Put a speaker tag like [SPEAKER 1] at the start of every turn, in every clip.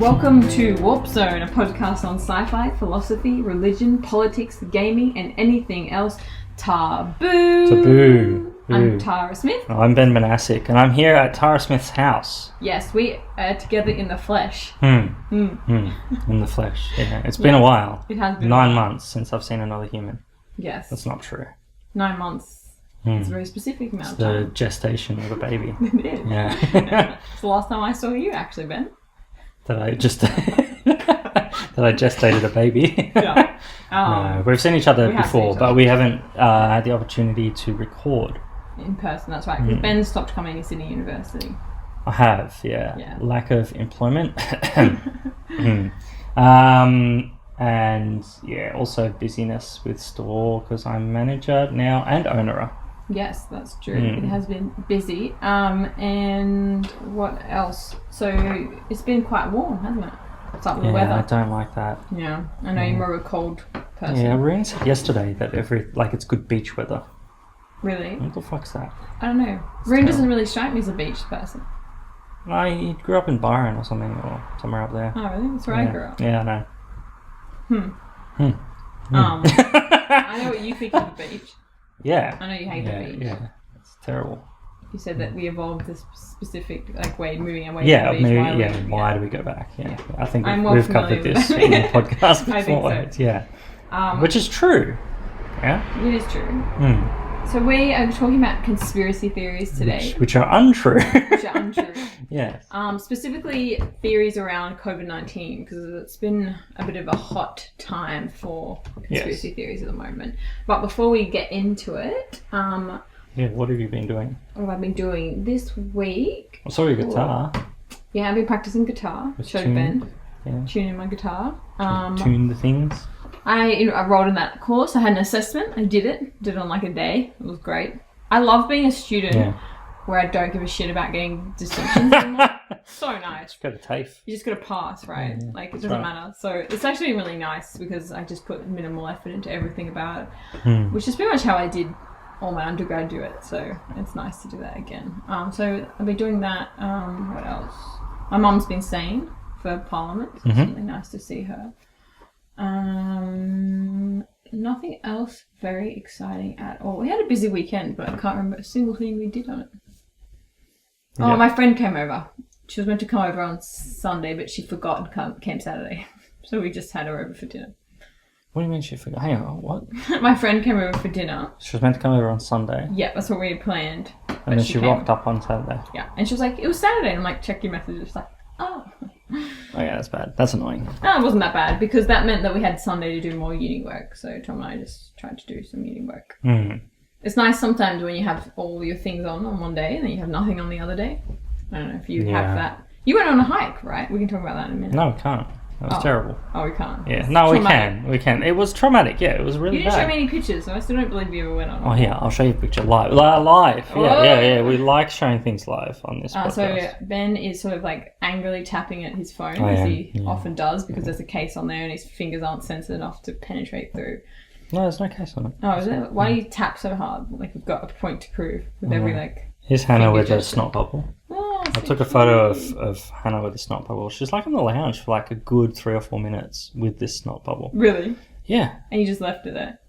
[SPEAKER 1] Welcome to Warp Zone, a podcast on sci-fi, philosophy, religion, politics, gaming, and anything else taboo. I'm Tara Smith.
[SPEAKER 2] I'm Ben Banasik, and I'm here at Tara Smith's house.
[SPEAKER 1] Yes, we are together in the flesh.
[SPEAKER 2] In the flesh. Yeah, it's been a while.
[SPEAKER 1] It has been
[SPEAKER 2] 9 months since I've seen another human.
[SPEAKER 1] Yes.
[SPEAKER 2] That's not true.
[SPEAKER 1] 9 months. It's a very specific amount of
[SPEAKER 2] The
[SPEAKER 1] time.
[SPEAKER 2] gestation of a baby.
[SPEAKER 1] It is.
[SPEAKER 2] Yeah.
[SPEAKER 1] It's the last time I saw you, actually, Ben.
[SPEAKER 2] that I gestated a baby.
[SPEAKER 1] Yeah.
[SPEAKER 2] No, we've seen each other before, but we haven't had the opportunity to record.
[SPEAKER 1] In person, that's right. Because Ben stopped coming to Sydney University.
[SPEAKER 2] I have, yeah. Lack of employment. And yeah, also busyness with store because I'm manager now and owner.
[SPEAKER 1] Yes, that's true. It has been busy. And what else? So it's been quite warm, hasn't it? It's up with the weather.
[SPEAKER 2] I don't like that.
[SPEAKER 1] Yeah, I know you're more of a cold person.
[SPEAKER 2] Yeah, Ryan said yesterday that it's good beach weather.
[SPEAKER 1] Really?
[SPEAKER 2] What the fuck's that?
[SPEAKER 1] I don't know. Rune doesn't really strike me as a beach person.
[SPEAKER 2] No, he grew up in Byron or something, or somewhere up there.
[SPEAKER 1] Oh, really? That's where I grew up.
[SPEAKER 2] Yeah, I know.
[SPEAKER 1] I know what you think of the beach.
[SPEAKER 2] Yeah.
[SPEAKER 1] I know you hate the beach.
[SPEAKER 2] Yeah, it's terrible.
[SPEAKER 1] You said that we evolved this specific, way moving away from the beach.
[SPEAKER 2] Why do we go back? Yeah. I think
[SPEAKER 1] I'm
[SPEAKER 2] we've covered this in the podcast before.
[SPEAKER 1] I think so.
[SPEAKER 2] Yeah. Which is true. Yeah.
[SPEAKER 1] It is true. So we are talking about conspiracy theories today.
[SPEAKER 2] Which are untrue.
[SPEAKER 1] Which are untrue.
[SPEAKER 2] Yes.
[SPEAKER 1] Specifically theories around COVID-19, because it's been a bit of a hot time for conspiracy theories at the moment. But before we get into it,
[SPEAKER 2] what have you been doing?
[SPEAKER 1] What have I been doing this week?
[SPEAKER 2] I saw your guitar.
[SPEAKER 1] Yeah, I've been practicing guitar. Showed Ben.
[SPEAKER 2] Yeah.
[SPEAKER 1] Tuning my guitar.
[SPEAKER 2] Tune the things.
[SPEAKER 1] I rolled in that course. I had an assessment. I did it on a day. It was great. I love being a student where I don't give a shit about getting distinctions anymore. So nice.
[SPEAKER 2] Just go to TAFE.
[SPEAKER 1] You just got to pass, right?
[SPEAKER 2] Yeah,
[SPEAKER 1] it doesn't matter. So it's actually really nice because I just put minimal effort into everything about it, which is pretty much how I did all my undergraduate. So it's nice to do that again. So I've been doing that. What else? My mum's been staying for Parliament. So it's really nice to see her. Nothing else very exciting at all. We had a busy weekend, but I can't remember a single thing we did on it. Oh, my friend came over. She was meant to come over on Sunday, but she forgot and came Saturday. So we just had her over for dinner.
[SPEAKER 2] What do you mean she forgot? Hang on, what?
[SPEAKER 1] My friend came over for dinner.
[SPEAKER 2] She was meant to come over on Sunday.
[SPEAKER 1] Yeah, that's what we had planned.
[SPEAKER 2] And then she rocked up on Saturday.
[SPEAKER 1] Yeah, and she was like, it was Saturday. And I'm like, check your messages. She's like, oh.
[SPEAKER 2] Oh yeah, that's bad. That's annoying.
[SPEAKER 1] No, it wasn't that bad because that meant that we had Sunday to do more uni work. So Tom and I just tried to do some uni work. It's nice sometimes when you have all your things on one day and then you have nothing on the other day. I don't know if you have that. You went on a hike, right? We can talk about that in a minute.
[SPEAKER 2] No, we can't. That was terrible.
[SPEAKER 1] Oh, we can't?
[SPEAKER 2] Yeah. No, traumatic. We can. It was traumatic, yeah. It was really bad.
[SPEAKER 1] You didn't show me any pictures, so I still don't believe you ever went on.
[SPEAKER 2] Oh, yeah. I'll show you a picture live. Live. Yeah. We like showing things live on this podcast.
[SPEAKER 1] So Ben is sort of angrily tapping at his phone, as he often does, because there's a case on there and his fingers aren't sensitive enough to penetrate through.
[SPEAKER 2] No, there's no case on it.
[SPEAKER 1] Oh, is it? Why do you tap so hard? We've got a point to prove with every
[SPEAKER 2] Here's Hannah with a snot bubble.
[SPEAKER 1] Oh,
[SPEAKER 2] I took a photo of Hannah with a snot bubble. She's on the lounge for a good 3 or 4 minutes with this snot bubble.
[SPEAKER 1] Really?
[SPEAKER 2] Yeah.
[SPEAKER 1] And you just left it there?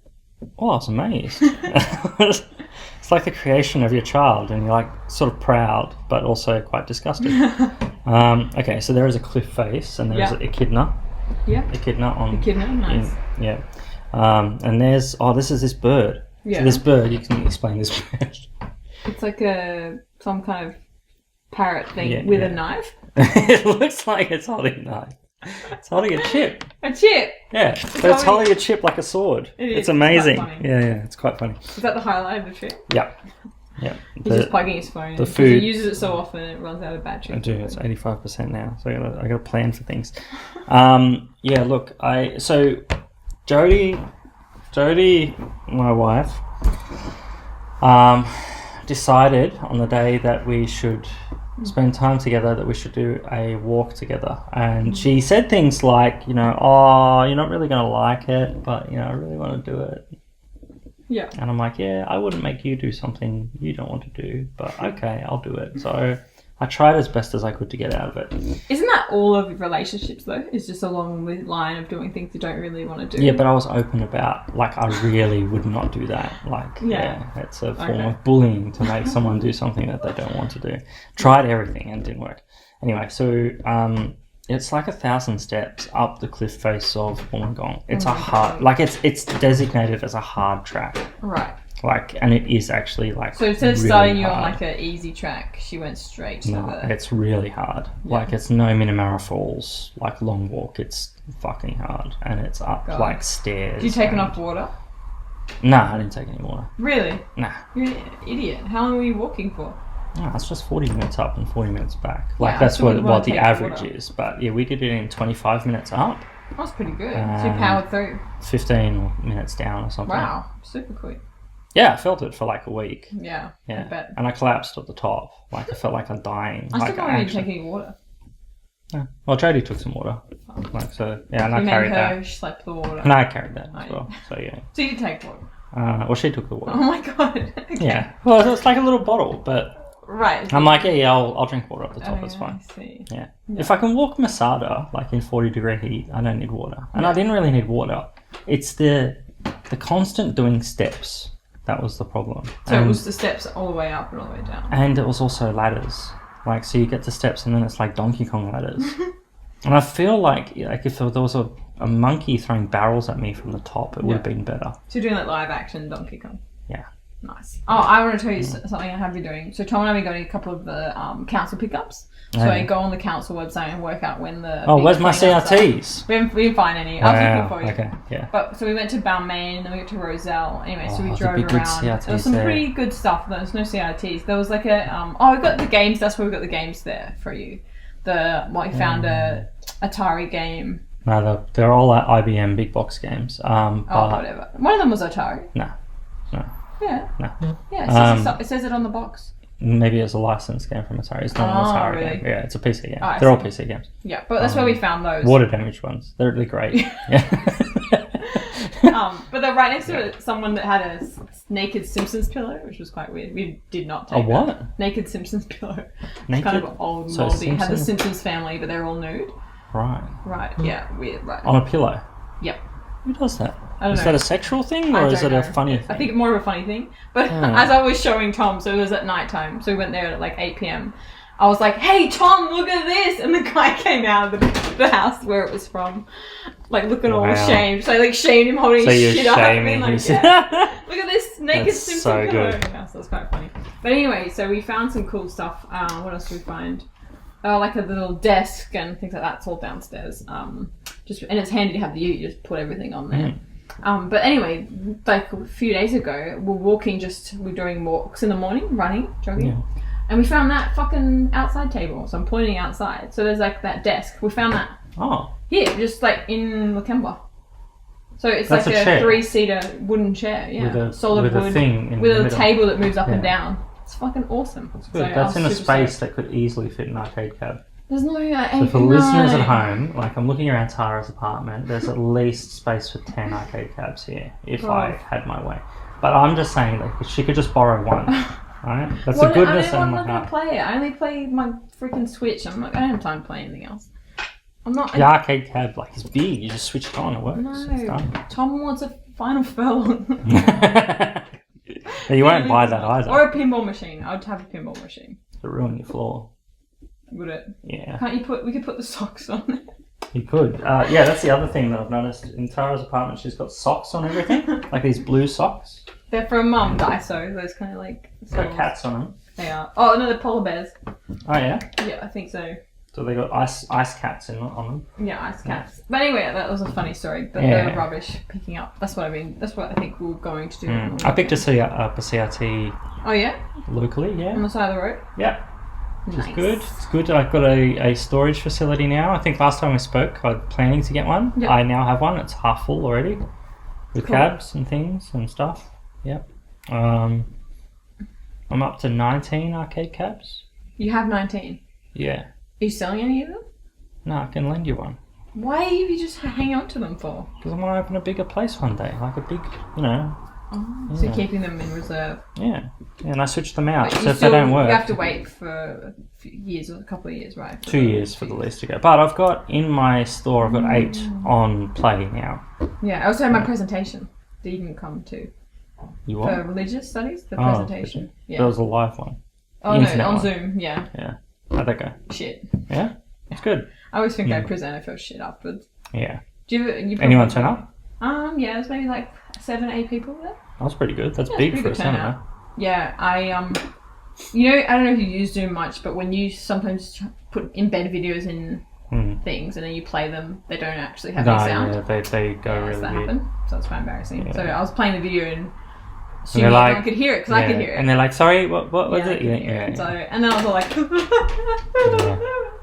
[SPEAKER 2] Well, I was amazed. It's like the creation of your child, and you're sort of proud, but also quite disgusted. Okay, so there is a cliff face, and there's an echidna. Yeah. Echidna on.
[SPEAKER 1] Echidna, nice.
[SPEAKER 2] And there's this bird.
[SPEAKER 1] Yeah.
[SPEAKER 2] So this bird, you can explain this bird.
[SPEAKER 1] It's some kind of parrot thing with a knife.
[SPEAKER 2] It looks like it's holding a knife. It's holding a chip.
[SPEAKER 1] A chip?
[SPEAKER 2] Yeah. It's holding a chip like a sword. It's amazing. It's quite funny.
[SPEAKER 1] Is that the highlight of the trip?
[SPEAKER 2] Yeah.
[SPEAKER 1] He's just plugging his phone in. He uses it so often it runs out of battery.
[SPEAKER 2] I do. It's 85% now. So I got to plan for things. Look, Jody, my wife, decided on the day that we should spend time together, that we should do a walk together. And she said things like, you're not really going to like it, but, I really want to do it.
[SPEAKER 1] Yeah.
[SPEAKER 2] And I'm like, I wouldn't make you do something you don't want to do, but okay, I'll do it. So I tried as best as I could to get out of it.
[SPEAKER 1] Isn't that that all of relationships though? Is just along the line of doing things you don't really want to do?
[SPEAKER 2] Yeah, but I was open about, like, I really would not do that. Like, it's a form of bullying to make someone do something that they don't want to do. Tried everything and it didn't work. Anyway, so it's like 1,000 steps up the cliff face of Wollongong. It's a hard, like, it's designated as a hard track.
[SPEAKER 1] Right.
[SPEAKER 2] Like, and it is actually like. So
[SPEAKER 1] instead of
[SPEAKER 2] really
[SPEAKER 1] starting you
[SPEAKER 2] hard.
[SPEAKER 1] on like an easy track, she went straight to the.
[SPEAKER 2] It's really hard. Yeah. Like, it's no Minamara Falls, like long walk. It's fucking hard, and it's up like stairs.
[SPEAKER 1] Did you take enough water?
[SPEAKER 2] Nah, I didn't take any water.
[SPEAKER 1] Really?
[SPEAKER 2] Nah.
[SPEAKER 1] You're an idiot. How long were you walking for?
[SPEAKER 2] No, it's just 40 minutes up and 40 minutes back. Like, that's what the average is. But yeah, we did it in 25 minutes up.
[SPEAKER 1] That's pretty good. So you powered through.
[SPEAKER 2] 15 minutes down or something.
[SPEAKER 1] Wow, super quick.
[SPEAKER 2] Yeah, I felt it for like a week.
[SPEAKER 1] Yeah, I bet.
[SPEAKER 2] And I collapsed at the top. Like, I felt like I'm dying.
[SPEAKER 1] I still don't even take any water.
[SPEAKER 2] Yeah. Well, Jodie took some water. Like, so, yeah, and I carried that.
[SPEAKER 1] She slept the water.
[SPEAKER 2] And I carried that as well. So, yeah.
[SPEAKER 1] So you did take water?
[SPEAKER 2] Well, she took the water.
[SPEAKER 1] Oh my god. Okay.
[SPEAKER 2] Yeah. Well, it's like a little bottle, but...
[SPEAKER 1] Right.
[SPEAKER 2] I'm like, I'll drink water up the top, it's fine.
[SPEAKER 1] I see.
[SPEAKER 2] Yeah. If I can walk Masada, like in 40-degree heat, I don't need water. And I didn't really need water. It's the constant doing steps. That was the problem.
[SPEAKER 1] So it was the steps all the way up and all the way down.
[SPEAKER 2] And it was also ladders. Like, so you get the steps and then it's like Donkey Kong ladders. And I feel like if there was a monkey throwing barrels at me from the top, it would have been better.
[SPEAKER 1] So you're doing like live action Donkey Kong?
[SPEAKER 2] Yeah.
[SPEAKER 1] Nice. Oh, I want to tell you something I have been doing. So Tom and I have been going to a couple of the council pickups. So I go on the council website and work out when the...
[SPEAKER 2] Oh, where's my CRTs?
[SPEAKER 1] We didn't find any. I'll keep it for you.
[SPEAKER 2] Okay, yeah.
[SPEAKER 1] But so we went to Balmain, then we went to Roselle. Anyway, so we drove around. There was some pretty good stuff. There was no CRTs. There was like a... we got the games. That's where we got the games there for you. We found a Atari game.
[SPEAKER 2] No, they're all IBM big box games.
[SPEAKER 1] Whatever. One of them was Atari.
[SPEAKER 2] No.
[SPEAKER 1] Yeah.
[SPEAKER 2] No.
[SPEAKER 1] Yeah, it says it on the box.
[SPEAKER 2] Maybe it's a licensed game from Atari. It's not an Atari game. Yeah, it's a PC game. They're all PC games.
[SPEAKER 1] Yeah, but that's where we found those.
[SPEAKER 2] Water damaged ones. They're really great. Yeah.
[SPEAKER 1] But they're right next to someone that had a naked Simpsons pillow, which was quite weird. We did not take
[SPEAKER 2] what?
[SPEAKER 1] Naked Simpsons pillow.
[SPEAKER 2] Naked?
[SPEAKER 1] It's kind of old, moldy. Had the Simpsons family, but they're all nude. Right, yeah, weird, right.
[SPEAKER 2] On a pillow?
[SPEAKER 1] Yep.
[SPEAKER 2] Who does that?
[SPEAKER 1] I don't know.
[SPEAKER 2] Is that a sexual thing or is it a funny thing?
[SPEAKER 1] I think more of a funny thing. But as I was showing Tom, so it was at night time, so we went there at like 8 p.m. I was like, hey Tom, look at this! And the guy came out of the house where it was from, like looking all ashamed. So I like shamed him holding his shit up at me, like, look at this naked Simpson pillow. Yeah, so it was quite funny. But anyway, so we found some cool stuff. What else did we find? Like a little desk and things like that. It's all downstairs. And it's handy to have you just put everything on there. But anyway, like a few days ago, we're doing walks in the morning, running, jogging, and we found that fucking outside table. So I'm pointing outside. So there's like that desk. We found that. Oh. Here, just like in Lakemba. So it's like a 3-seater wooden chair, solid wood, with a table that moves up and down. It's fucking awesome.
[SPEAKER 2] That's good. So that's in a space that could easily fit an arcade cab.
[SPEAKER 1] There's no...
[SPEAKER 2] so for listeners at home, like I'm looking around Tara's apartment, there's at least space for 10 arcade cabs here, if I had my way. But I'm just saying that she could just borrow one, right? That's the goodness in my heart.
[SPEAKER 1] I only play my freaking Switch. I don't have time to play anything else. I'm not...
[SPEAKER 2] The arcade cab, like, is big. You just switch it on, it works.
[SPEAKER 1] No, Tom wants a Final Furlong.
[SPEAKER 2] You won't buy that either.
[SPEAKER 1] Or a pinball machine. I would have a pinball machine.
[SPEAKER 2] To ruin your floor.
[SPEAKER 1] Would it?
[SPEAKER 2] Yeah.
[SPEAKER 1] We could put the socks on there.
[SPEAKER 2] You could. Yeah, that's the other thing that I've noticed. In Tara's apartment, she's got socks on everything. Like these blue socks.
[SPEAKER 1] They're from Daiso. Those kind of like...
[SPEAKER 2] Got cats on them.
[SPEAKER 1] They are. Oh, no, they're polar bears.
[SPEAKER 2] Oh, yeah?
[SPEAKER 1] Yeah, I think so.
[SPEAKER 2] So they got ice cats on them.
[SPEAKER 1] Yeah, ice cats. Yeah. But anyway, that was a funny story. But they're rubbish picking up. That's what I think we're going to do.
[SPEAKER 2] I picked up a CRT.
[SPEAKER 1] Oh yeah.
[SPEAKER 2] Locally, yeah.
[SPEAKER 1] On the side of the road.
[SPEAKER 2] Yeah. Which is good. It's good. I've got a storage facility now. I think last time we spoke, I was planning to get one. Yep. I now have one. It's half full already, with cabs and things and stuff. Yep. I'm up to 19 arcade cabs.
[SPEAKER 1] You have 19.
[SPEAKER 2] Yeah.
[SPEAKER 1] Are you selling any of them?
[SPEAKER 2] No, I can lend you one.
[SPEAKER 1] Why are you just hang on to them for?
[SPEAKER 2] Because I want to open a bigger place one day, like a big,
[SPEAKER 1] Oh, so you're keeping them in reserve.
[SPEAKER 2] Yeah, and I switch them out.
[SPEAKER 1] But
[SPEAKER 2] So if they don't work,
[SPEAKER 1] you have to wait for a few years or a couple of years, right?
[SPEAKER 2] 2 years for the lease to go. But I've got in my store, I've got 8 on play now.
[SPEAKER 1] Yeah, I also had my presentation that you can come to.
[SPEAKER 2] You what?
[SPEAKER 1] For religious studies, the presentation. Yeah.
[SPEAKER 2] There was a live one.
[SPEAKER 1] Oh no, on Zoom. Yeah.
[SPEAKER 2] Yeah. How'd that go?
[SPEAKER 1] Shit.
[SPEAKER 2] Yeah, it's good.
[SPEAKER 1] I always think I present, I feel shit afterwards.
[SPEAKER 2] Yeah.
[SPEAKER 1] Do you
[SPEAKER 2] Anyone turn up?
[SPEAKER 1] Yeah, there's maybe like 7, 8 people there.
[SPEAKER 2] That's pretty good. That's big for a seminar.
[SPEAKER 1] Yeah, I I don't know if you use Zoom much, but when you sometimes embed videos in things and then you play them, they don't actually have any sound.
[SPEAKER 2] Yeah, they go really
[SPEAKER 1] that
[SPEAKER 2] weird.
[SPEAKER 1] happened, so it's quite embarrassing. Yeah. So I was playing the video and
[SPEAKER 2] assuming
[SPEAKER 1] everyone could hear it because I could hear it.
[SPEAKER 2] And they're like, "Sorry, what was it?" Yeah.
[SPEAKER 1] So, and then I was all like,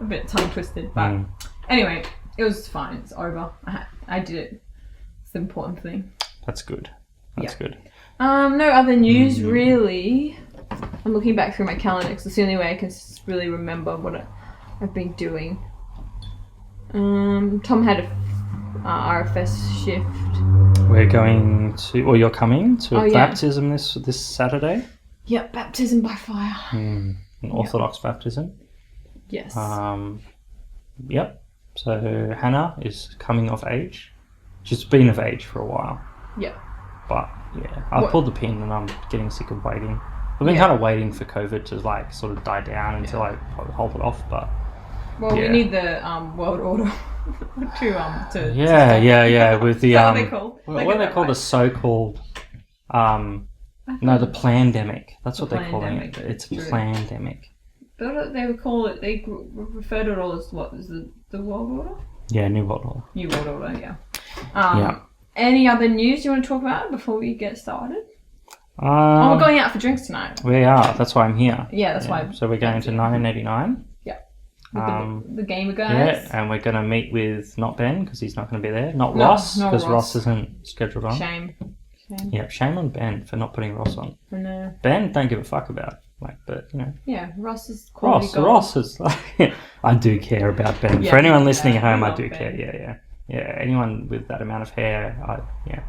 [SPEAKER 1] a bit tongue twisted, but anyway, it was fine. It's over. I did it. It's the important thing.
[SPEAKER 2] That's good. That's good.
[SPEAKER 1] No other news really. I'm looking back through my calendar because it's the only way I can really remember what I've been doing. Tom had a RFS shift.
[SPEAKER 2] We're going to, or you're coming to a baptism this Saturday.
[SPEAKER 1] Yep, baptism by fire.
[SPEAKER 2] An Orthodox baptism.
[SPEAKER 1] Yes.
[SPEAKER 2] Yep. So Hannah is coming of age. She's been of age for a while.
[SPEAKER 1] Yeah.
[SPEAKER 2] But yeah, I pulled the pin and I'm getting sick of waiting. I've been kind of waiting for COVID to like sort of die down until I hold it off. But
[SPEAKER 1] we need the world order to
[SPEAKER 2] yeah. With the
[SPEAKER 1] what are they called?
[SPEAKER 2] what are they called? The so-called the plandemic. That's what they're calling it. It's a plandemic.
[SPEAKER 1] But they would call it. They refer to it all as what is the world order?
[SPEAKER 2] Yeah, New World Order.
[SPEAKER 1] New World Order. Yeah. Any other news you want to talk about before we get started? We're going out for drinks tonight.
[SPEAKER 2] We are. That's why I'm here.
[SPEAKER 1] Yeah, that's why.
[SPEAKER 2] So we're going to 1989.
[SPEAKER 1] Yeah. The gamer guys.
[SPEAKER 2] Yeah, and we're going to meet with not Ben because he's not going to be there. Not Ross because Ross isn't scheduled on.
[SPEAKER 1] Shame.
[SPEAKER 2] Yeah, shame on Ben for not putting Ross on.
[SPEAKER 1] I know.
[SPEAKER 2] Ben don't give a fuck about but you know.
[SPEAKER 1] Yeah, Ross is quality gold.
[SPEAKER 2] Ross is like, I do care about Ben. For anyone listening at home, I do care. Yeah, anyone with that amount of hair,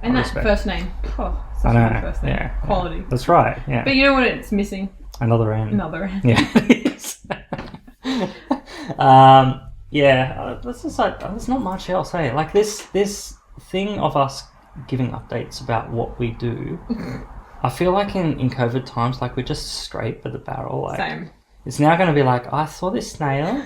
[SPEAKER 1] and
[SPEAKER 2] I
[SPEAKER 1] that first name. Oh,
[SPEAKER 2] I know.
[SPEAKER 1] First name.
[SPEAKER 2] Yeah,
[SPEAKER 1] quality.
[SPEAKER 2] That's right. Yeah.
[SPEAKER 1] But you know what? It's missing.
[SPEAKER 2] Another end.
[SPEAKER 1] Yeah.
[SPEAKER 2] That's just like there's not much else. Like this thing of us giving updates about what we do. I feel like in COVID times, like we're just straight for the barrel. Like,
[SPEAKER 1] same.
[SPEAKER 2] It's now going to be like, I saw this snail.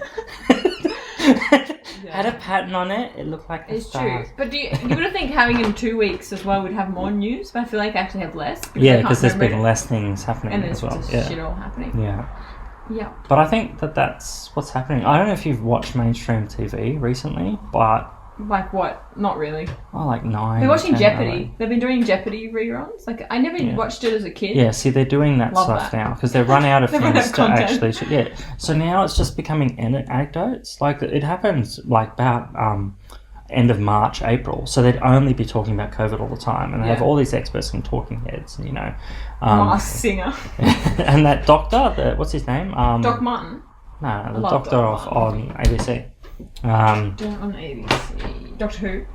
[SPEAKER 2] Had a pattern on it. It looked like the stars.
[SPEAKER 1] True. But you would think having in 2 weeks as well would have more news, but I feel like I actually have less.
[SPEAKER 2] Because there's been less things happening
[SPEAKER 1] and there's
[SPEAKER 2] as well.
[SPEAKER 1] Just shit all happening. Yeah.
[SPEAKER 2] But I think that's what's happening. I don't know if you've watched mainstream TV recently, but...
[SPEAKER 1] Like what? Not really.
[SPEAKER 2] Oh, like 9.
[SPEAKER 1] They're watching Jeopardy. They've been doing Jeopardy reruns. Like I never watched it as a kid.
[SPEAKER 2] Yeah, see, they're doing that stuff now because they've run out of things to actually. Yeah, so now it's just becoming anecdotes. Like it happens like about end of March, April. So they'd only be talking about COVID all the time, and they have all these experts and talking heads. You know,
[SPEAKER 1] singer.
[SPEAKER 2] And that doctor, what's his name?
[SPEAKER 1] Doc Martin.
[SPEAKER 2] No, the doctor on ABC.
[SPEAKER 1] On ABC. Doctor Who.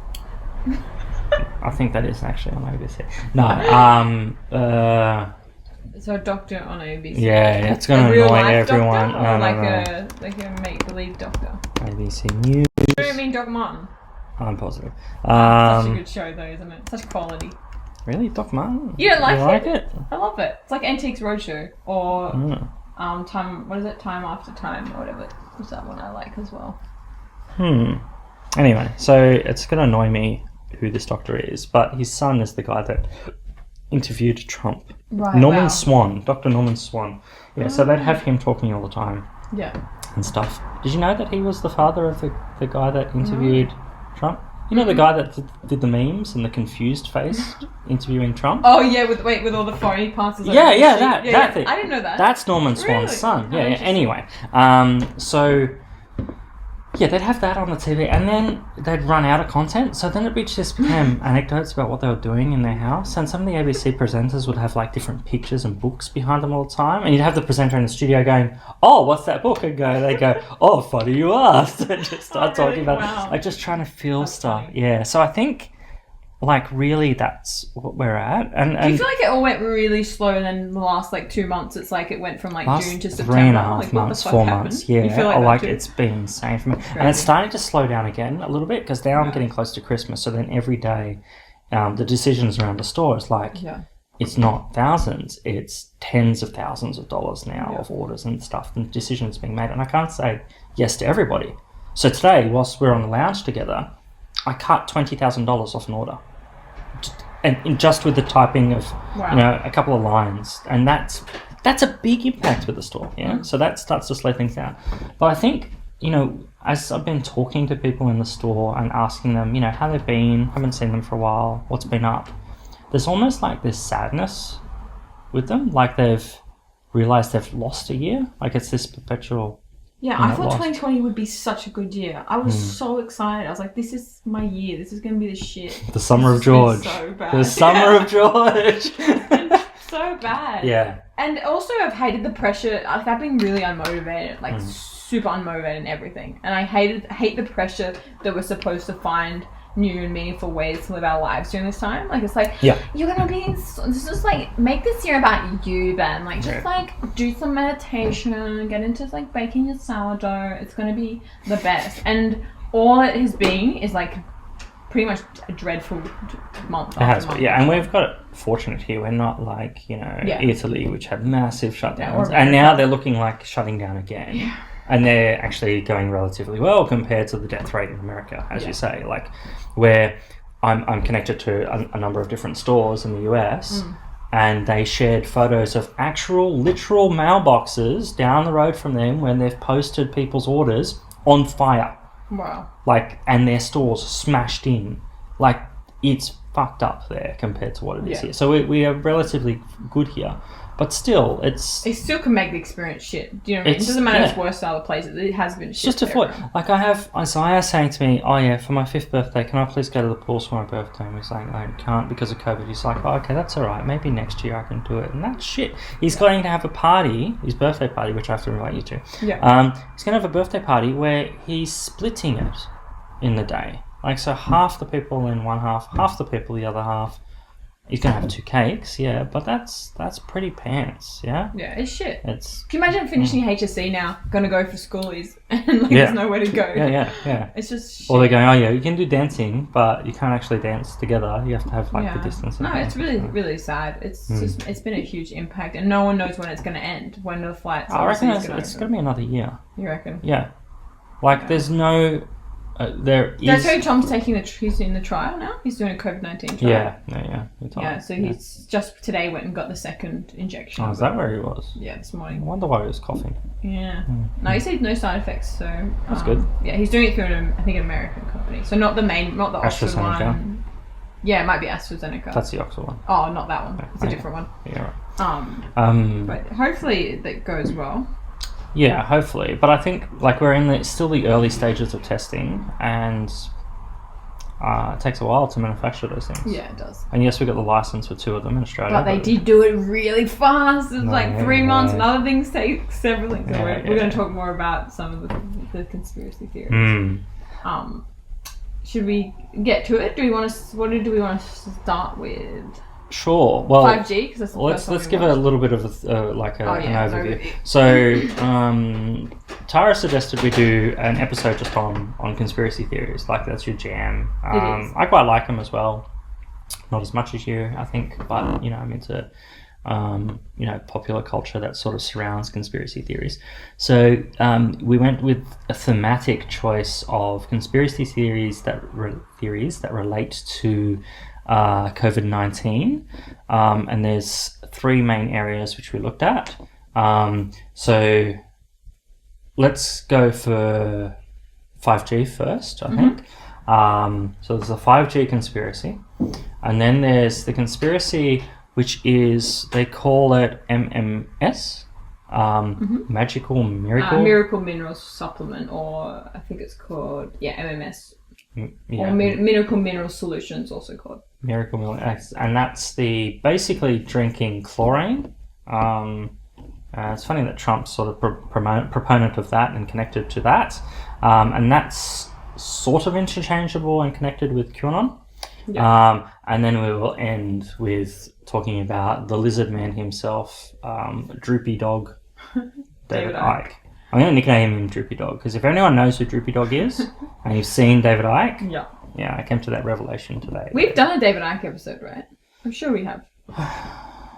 [SPEAKER 2] I think that is actually on ABC. No,
[SPEAKER 1] so a doctor on ABC.
[SPEAKER 2] Yeah, it's going to annoy everyone.
[SPEAKER 1] Doctor, or like a make-believe doctor.
[SPEAKER 2] ABC News.
[SPEAKER 1] You don't mean Doc Martin?
[SPEAKER 2] I'm positive.
[SPEAKER 1] Such a good show, though, isn't it? Such quality.
[SPEAKER 2] Really, Doc Martin?
[SPEAKER 1] You don't like
[SPEAKER 2] it?
[SPEAKER 1] I love it. It's like Antiques Roadshow or Time. What is it? Time After Time or whatever. It's that one I like as well.
[SPEAKER 2] Anyway, so it's going to annoy me who this doctor is, but his son is the guy that interviewed Trump.
[SPEAKER 1] Right,
[SPEAKER 2] Norman Swan, Dr. Norman Swan. Yeah, so they'd have him talking all the time.
[SPEAKER 1] Yeah.
[SPEAKER 2] And stuff. Did you know that he was the father of the guy that interviewed Trump? You know the guy that did the memes and the confused face interviewing Trump?
[SPEAKER 1] Oh yeah, with all the foreign parts.
[SPEAKER 2] That thing.
[SPEAKER 1] I didn't know that.
[SPEAKER 2] That's Norman Swan's son. Yeah. Anyway, so they'd have that on the TV, and then they'd run out of content. So then it just became anecdotes about what they were doing in their house. And some of the ABC presenters would have like different pictures and books behind them all the time. And you'd have the presenter in the studio going, "Oh, what's that book?" And they go, "Oh, funny you asked." And just start talking about like just trying to feel stuff. Funny. Yeah. So I think like, really, that's what we're at.
[SPEAKER 1] Do you feel like it all went really slow, and then the last like 2 months, it's like it went from like
[SPEAKER 2] last
[SPEAKER 1] June to September?
[SPEAKER 2] 3.5
[SPEAKER 1] like,
[SPEAKER 2] months,
[SPEAKER 1] what the fuck
[SPEAKER 2] 4
[SPEAKER 1] happened?
[SPEAKER 2] months, yeah.
[SPEAKER 1] You feel
[SPEAKER 2] Like
[SPEAKER 1] that too?
[SPEAKER 2] it's been insane for me,
[SPEAKER 1] Crazy.
[SPEAKER 2] and it's starting to slow down again a little bit because now I'm getting close to Christmas. So then every day, the decisions around the store is like, it's not thousands, it's tens of thousands of dollars now of orders and stuff, and decisions being made, and I can't say yes to everybody. So today, whilst we're on the lounge together, I cut $20,000 off an order. And just with the typing of, a couple of lines. And that's a big impact with the store, So that starts to slow things down. But I think, as I've been talking to people in the store and asking them, how they've been, haven't seen them for a while, what's been up, there's almost like this sadness with them, like they've realised they've lost a year. Like it's this perpetual...
[SPEAKER 1] Yeah, I thought 2020 would be such a good year. I was so excited. I was like, this is my year. This is going to be the shit.
[SPEAKER 2] The summer of George.
[SPEAKER 1] So bad.
[SPEAKER 2] The summer of George.
[SPEAKER 1] So bad.
[SPEAKER 2] Yeah.
[SPEAKER 1] And also I've hated the pressure. I've been really unmotivated, like super unmotivated in everything. And I hate the pressure that we're supposed to find new and meaningful ways to live our lives during this time. Like, it's like, you're gonna be, this is like, make this year about you, Ben. Like, just like do some meditation, get into like baking your sourdough. It's gonna be the best. And all it has been is like pretty much a dreadful month.
[SPEAKER 2] It has been, and we've got it fortunate here. We're not like, Italy, which had massive shutdowns, and now they're looking like shutting down again. Yeah. And they're actually going relatively well compared to the death rate in America, as you say. Like, where I'm connected to a number of different stores in the US, and they shared photos of actual, literal mailboxes down the road from them when they've posted people's orders on fire.
[SPEAKER 1] Wow.
[SPEAKER 2] Like, and their stores smashed in. Like, it's fucked up there compared to what it is here. So we are relatively good here. But still, it
[SPEAKER 1] still can make the experience shit. Do you know what I mean? It doesn't matter if it's worse in other places. It has been shit.
[SPEAKER 2] Just a thought. Like, I have Isaiah saying to me, for my 5th birthday, can I please go to the pools for my birthday? And he's like, I can't because of COVID. He's like, okay, that's all right. Maybe next year I can do it. And that's shit. He's going to have a party, his birthday party, which I have to invite you to. Yeah. He's going to have a birthday party where he's splitting it in the day. Like, so half the people in one half the people the other half. He's going to have 2 cakes, but that's pretty pants,
[SPEAKER 1] Yeah, it's shit.
[SPEAKER 2] Can
[SPEAKER 1] you imagine finishing HSC now, going to go for schoolies, and like there's nowhere to go?
[SPEAKER 2] Yeah.
[SPEAKER 1] It's just shit.
[SPEAKER 2] Or they're going, you can do dancing, but you can't actually dance together. You have to have the distance.
[SPEAKER 1] No, it's really, really sad. It's just, it's been a huge impact, and no one knows when it's going to end, when the flights
[SPEAKER 2] I reckon it's going to be another year.
[SPEAKER 1] You reckon?
[SPEAKER 2] Yeah. Like, there's no...
[SPEAKER 1] Did I tell you Tom's he's in the trial now? He's doing a COVID-19 trial.
[SPEAKER 2] Yeah.
[SPEAKER 1] So he's just today went and got the second injection.
[SPEAKER 2] Oh, is that where he was?
[SPEAKER 1] Yeah, this morning.
[SPEAKER 2] I wonder why he was coughing.
[SPEAKER 1] Yeah. No, he said no side effects, so...
[SPEAKER 2] That's good.
[SPEAKER 1] Yeah, he's doing it through, an American company. So not the Oxford one. Yeah, it might be AstraZeneca.
[SPEAKER 2] That's the Oxford one.
[SPEAKER 1] Oh, not that one. It's a different one.
[SPEAKER 2] Yeah, right.
[SPEAKER 1] But hopefully that goes well.
[SPEAKER 2] Yeah, hopefully. But I think like we're in still the early stages of testing, and it takes a while to manufacture those things.
[SPEAKER 1] Yeah, it does.
[SPEAKER 2] And yes, we got the license for 2 of them in Australia.
[SPEAKER 1] But they did do it really fast. It was like 3 months, and other things take several things. So we're going to talk more about some of the conspiracy theories. Should we get to it? What do we want to start with?
[SPEAKER 2] Sure. Well,
[SPEAKER 1] 5G, because
[SPEAKER 2] let's give a little bit of an overview. So, Tara suggested we do an episode just on conspiracy theories. Like, that's your jam.
[SPEAKER 1] It is.
[SPEAKER 2] I quite like them as well. Not as much as you, I think, but I'm into popular culture that sort of surrounds conspiracy theories. So we went with a thematic choice of conspiracy theories that relate to COVID-19, and there's 3 main areas which we looked at. So let's go for 5G first, I think. So there's the 5G conspiracy, and then there's the conspiracy which is, they call it MMS, Magical Miracle.
[SPEAKER 1] Miracle Mineral Supplement, or I think it's called, MMS. Or Miracle Mineral Solutions, also called.
[SPEAKER 2] Miracle Mineral, and that's the basically drinking chlorine. It's funny that Trump's sort of proponent of that and connected to that, and that's sort of interchangeable and connected with QAnon.
[SPEAKER 1] Yeah.
[SPEAKER 2] And then we will end with talking about the lizard man himself, Droopy Dog, David Icke. I'm going to nickname him Droopy Dog because if anyone knows who Droopy Dog is and you've seen David Icke, yeah, I came to that revelation today.
[SPEAKER 1] We've done a David Icke episode, right? I'm sure we have.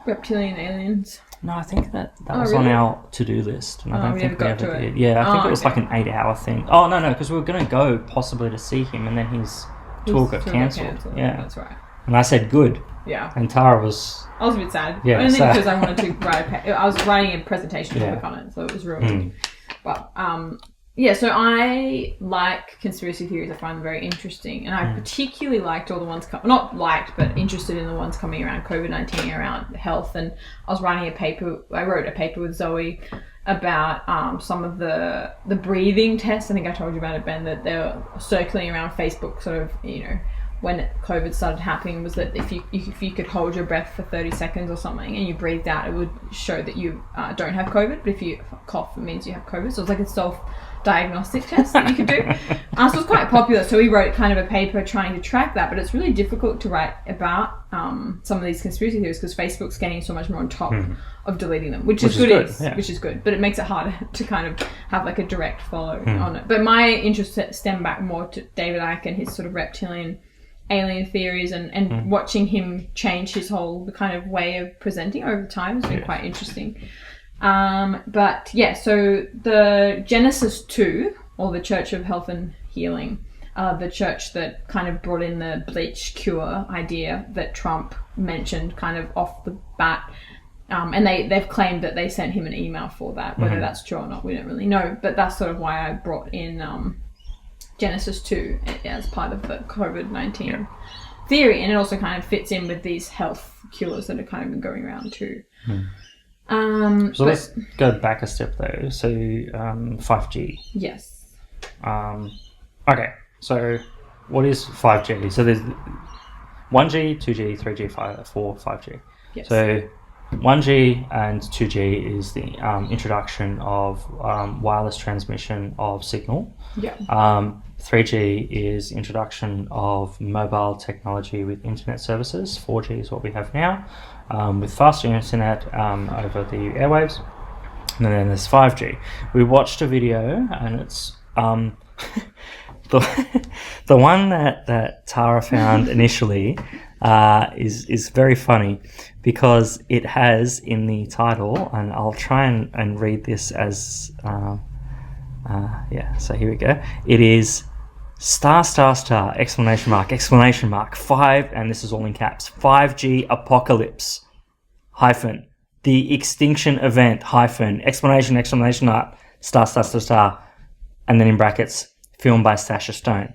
[SPEAKER 1] Reptilian aliens.
[SPEAKER 2] No, I think that was on our to-do list. And I don't think we ever did. Yeah, I think it was like an 8-hour thing. Oh, no, because we were going to go possibly to see him and then his tour got cancelled. Yeah,
[SPEAKER 1] that's right.
[SPEAKER 2] And I said good.
[SPEAKER 1] Yeah.
[SPEAKER 2] And Tara was...
[SPEAKER 1] I was a bit sad.
[SPEAKER 2] Yeah,
[SPEAKER 1] only because I wanted to write I was writing a presentation work on it, so it was ruined. But, yeah, so I like conspiracy theories. I find them very interesting. And I particularly liked all the ones... not liked, but interested in the ones coming around COVID-19, around health. And I was writing a paper... I wrote a paper with Zoe about some of the breathing tests. I think I told you about it, Ben, that they're circling around Facebook sort of, when COVID started happening, was that if you could hold your breath for 30 seconds or something and you breathed out, it would show that you don't have COVID. But if you cough, it means you have COVID. So it's like a self-diagnostic test that you could do. So it's quite popular. So we wrote kind of a paper trying to track that. But it's really difficult to write about some of these conspiracy theories because Facebook's getting so much more on top of deleting them, which is good. Which is good. But it makes it harder to kind of have like a direct follow on it. But my interest stemmed back more to David Icke and his sort of reptilian alien theories and watching him change his whole kind of way of presenting over time has been quite interesting. But yeah, so the Genesis 2, or the Church of Health and Healing, the church that kind of brought in the bleach cure idea that Trump mentioned kind of off the bat. And they've claimed that they sent him an email for that. Whether that's true or not, we don't really know. But that's sort of why I brought in Genesis 2 as part of the COVID-19 theory, and it also kind of fits in with these health cures that are kind of been going around too.
[SPEAKER 2] So let's go back a step though. So 5G.
[SPEAKER 1] Yes.
[SPEAKER 2] Okay, so what is 5G? So there's 1G, 2G, 3G, 4, 5G.
[SPEAKER 1] Yes.
[SPEAKER 2] So 1G and 2G is the introduction of wireless transmission of signal.
[SPEAKER 1] Yeah.
[SPEAKER 2] 3G is introduction of mobile technology with internet services. 4G is what we have now, with faster internet over the airwaves. And then there's 5G. We watched a video, and it's the one that Tara found initially is very funny because it has in the title, and I'll try and read this as so here we go. It is ****! Exclamation mark 5, and this is all in caps, 5G apocalypse hyphen the extinction event hyphen exclamation mark *****, and then in brackets filmed by Sasha Stone.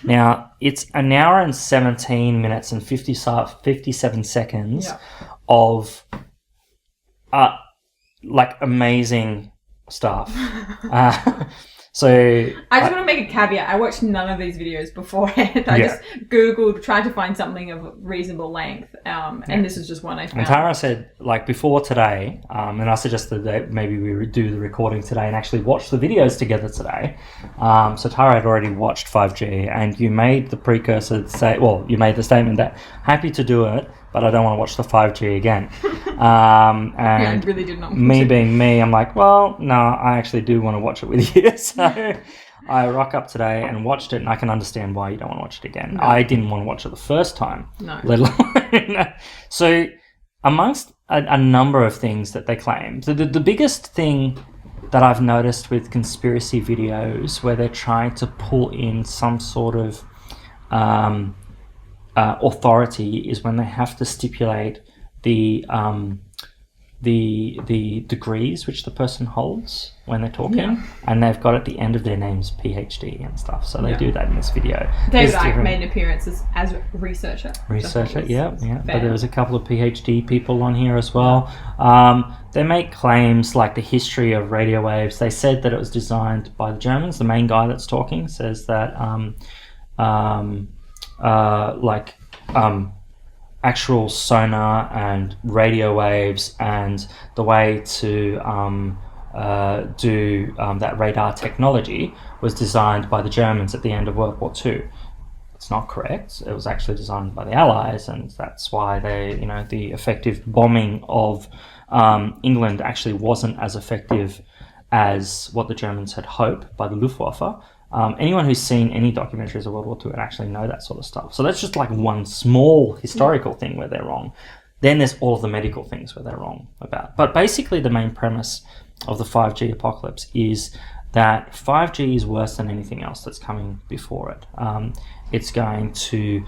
[SPEAKER 2] Now, it's an hour and 17 minutes and 57 seconds of like amazing stuff. So
[SPEAKER 1] I just want to make a caveat. I watched none of these videos beforehand. I just Googled, tried to find something of reasonable length, and this is just one I found.
[SPEAKER 2] And Tara said, like, before today, and I suggested that maybe we would do the recording today and actually watch the videos together today. So Tara had already watched 5G, and you made the you made the statement that happy to do it, but I don't want to watch the 5G again. And
[SPEAKER 1] I really did not.
[SPEAKER 2] Me being me, I'm like, well, no, I actually do want to watch it with you. So I rock up today and watched it, and I can understand why you don't want to watch it again. No. I didn't want to watch it the first time.
[SPEAKER 1] No.
[SPEAKER 2] Let alone. So amongst a number of things that they claim, the biggest thing that I've noticed with conspiracy videos where they're trying to pull in some sort of authority is when they have to stipulate the degrees which the person holds when they're talking, and they've got at the end of their names PhD and stuff. So they do that in this video.
[SPEAKER 1] David Icke made an appearance as researcher.
[SPEAKER 2] Yeah. But there was a couple of PhD people on here as well. They make claims like the history of radio waves. They said that it was designed by the Germans. The main guy that's talking says that actual sonar and radio waves and the way to do that radar technology was designed by the Germans at the end of World War II. it's not correct. It was actually designed by the Allies, and that's why the effective bombing of England actually wasn't as effective as what the Germans had hoped by the Luftwaffe. Anyone who's seen any documentaries of World War II would actually know that sort of stuff. So that's just like one small historical thing where they're wrong. Then there's all of the medical things where they're wrong about. But basically the main premise of the 5G apocalypse is that 5G is worse than anything else that's coming before it. It's going to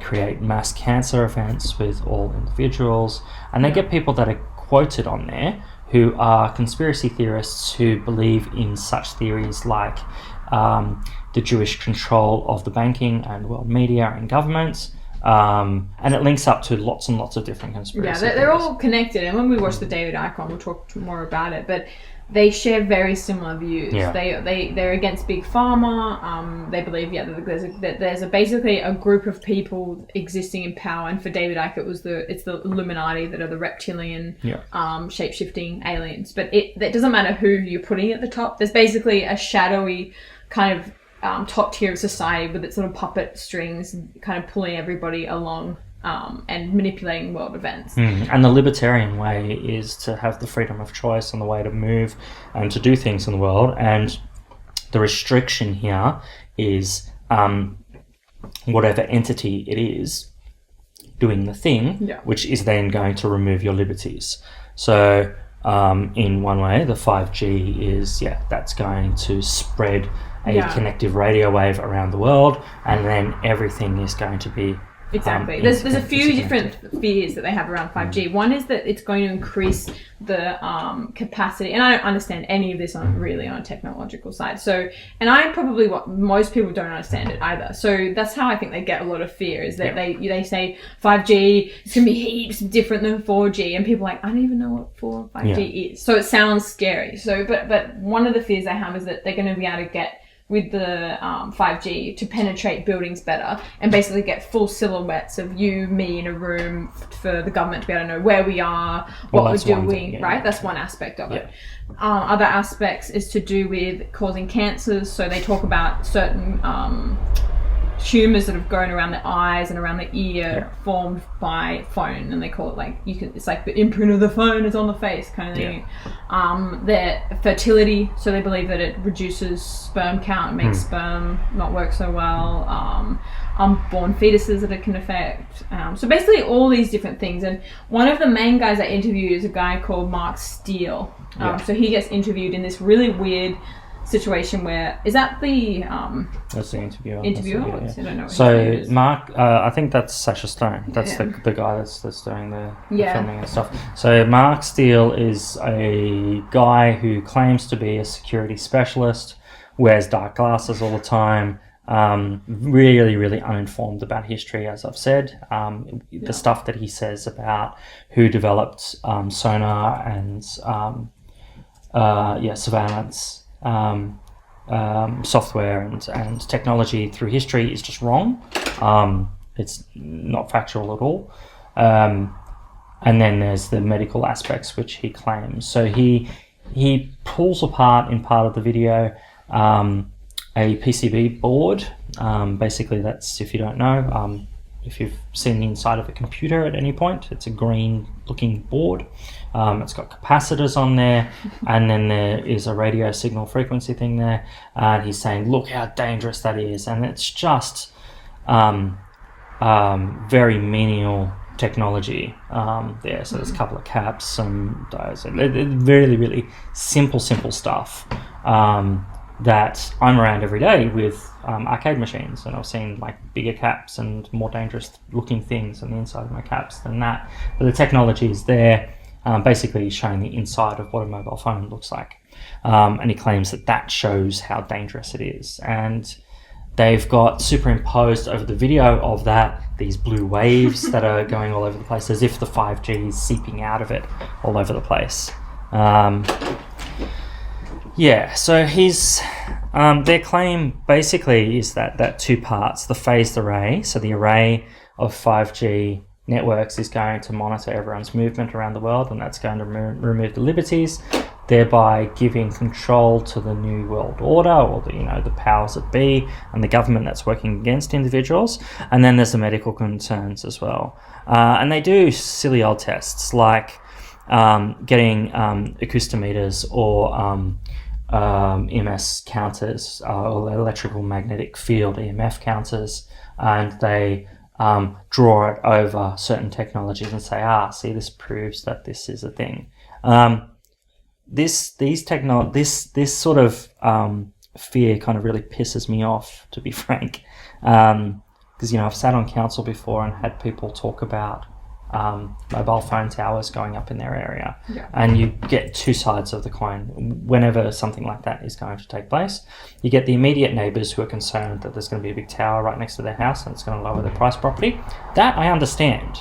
[SPEAKER 2] create mass cancer events with all individuals. And they get people that are quoted on there who are conspiracy theorists who believe in such theories like the Jewish control of the banking and world media and governments. And it links up to lots and lots of different conspiracy
[SPEAKER 1] they're all connected. And when we watch the David Icke one, we'll talk more about it. But they share very similar views. Yeah. They're against big pharma. They believe that there's basically a group of people existing in power. And for David Icke, it's the Illuminati that are the reptilian, shape-shifting aliens. But it doesn't matter who you're putting at the top. There's basically a shadowy kind of top tier of society with its little puppet strings kind of pulling everybody along and manipulating world events.
[SPEAKER 2] And the libertarian way is to have the freedom of choice and the way to move and to do things in the world. And the restriction here is whatever entity it is doing the thing, which is then going to remove your liberties. So in one way, the 5G is, that's going to spread a connective radio wave around the world, and then everything is going to be
[SPEAKER 1] exactly. There's a few different fears that they have around 5G. One is that it's going to increase the capacity, and I don't understand any of this on a technological side. So, and what most people don't understand it either. So that's how I think they get a lot of fear, is that they say 5G is going to be heaps different than 4G, and people are like, I don't even know what 5G is. So it sounds scary. So, but one of the fears they have is that they're going to be able to get with the 5G to penetrate buildings better and basically get full silhouettes of you, me in a room for the government to be able to know where we are, what we're doing, right? That's one aspect of it. Other aspects is to do with causing cancers. So they talk about certain tumors that have grown around the eyes and around the ear formed by phone, and they call it it's like the imprint of the phone is on the face kind of thing. Their fertility, so they believe that it reduces sperm count and makes sperm not work so well. Unborn fetuses that it can affect. So basically all these different things. And one of the main guys I interviewed is a guy called Mark Steele. So he gets interviewed in this really weird situation where that's the
[SPEAKER 2] interviewer.
[SPEAKER 1] I don't know.
[SPEAKER 2] So Mark, I think that's Sacha Stone. That's the guy that's doing the filming and stuff. So Mark Steele is a guy who claims to be a security specialist, wears dark glasses all the time. Really, really uninformed about history, as I've said. The stuff that he says about who developed sonar and surveillance software and technology through history is just wrong. It's not factual at all. And then there's the medical aspects which he claims. So he pulls apart in part of the video a PCB board. Basically, that's, if you don't know, if you've seen the inside of a computer at any point, it's a green looking board. It's got capacitors on there, and then there is a radio signal frequency thing there, and he's saying, look how dangerous that is. And it's just very menial technology there. So there's a couple of caps, some diodes, really, really simple stuff that I'm around every day with arcade machines, and I've seen like bigger caps and more dangerous looking things on the inside of my caps than that. But the technology is there, basically showing the inside of what a mobile phone looks like. And he claims that shows how dangerous it is. And they've got superimposed over the video of that these blue waves that are going all over the place, as if the 5G is seeping out of it all over the place. So their claim basically is that two parts: the phased array, so the array of 5G networks is going to monitor everyone's movement around the world, and that's going to remove the liberties. thereby giving control to the New World Order or the powers that be and the government that's working against individuals. And then there's the medical concerns as well. And they do silly old tests like getting acoustimeters or EMS counters or electrical magnetic field EMF counters, and they draw it over certain technologies and say, see, this proves that this is a thing. This sort of fear kind of really pisses me off, to be frank, because I've sat on council before and had people talk about mobile phone towers going up in their area, and you get two sides of the coin whenever something like that is going to take place. You get the immediate neighbours who are concerned that there's going to be a big tower right next to their house and it's going to lower their price property. That I understand,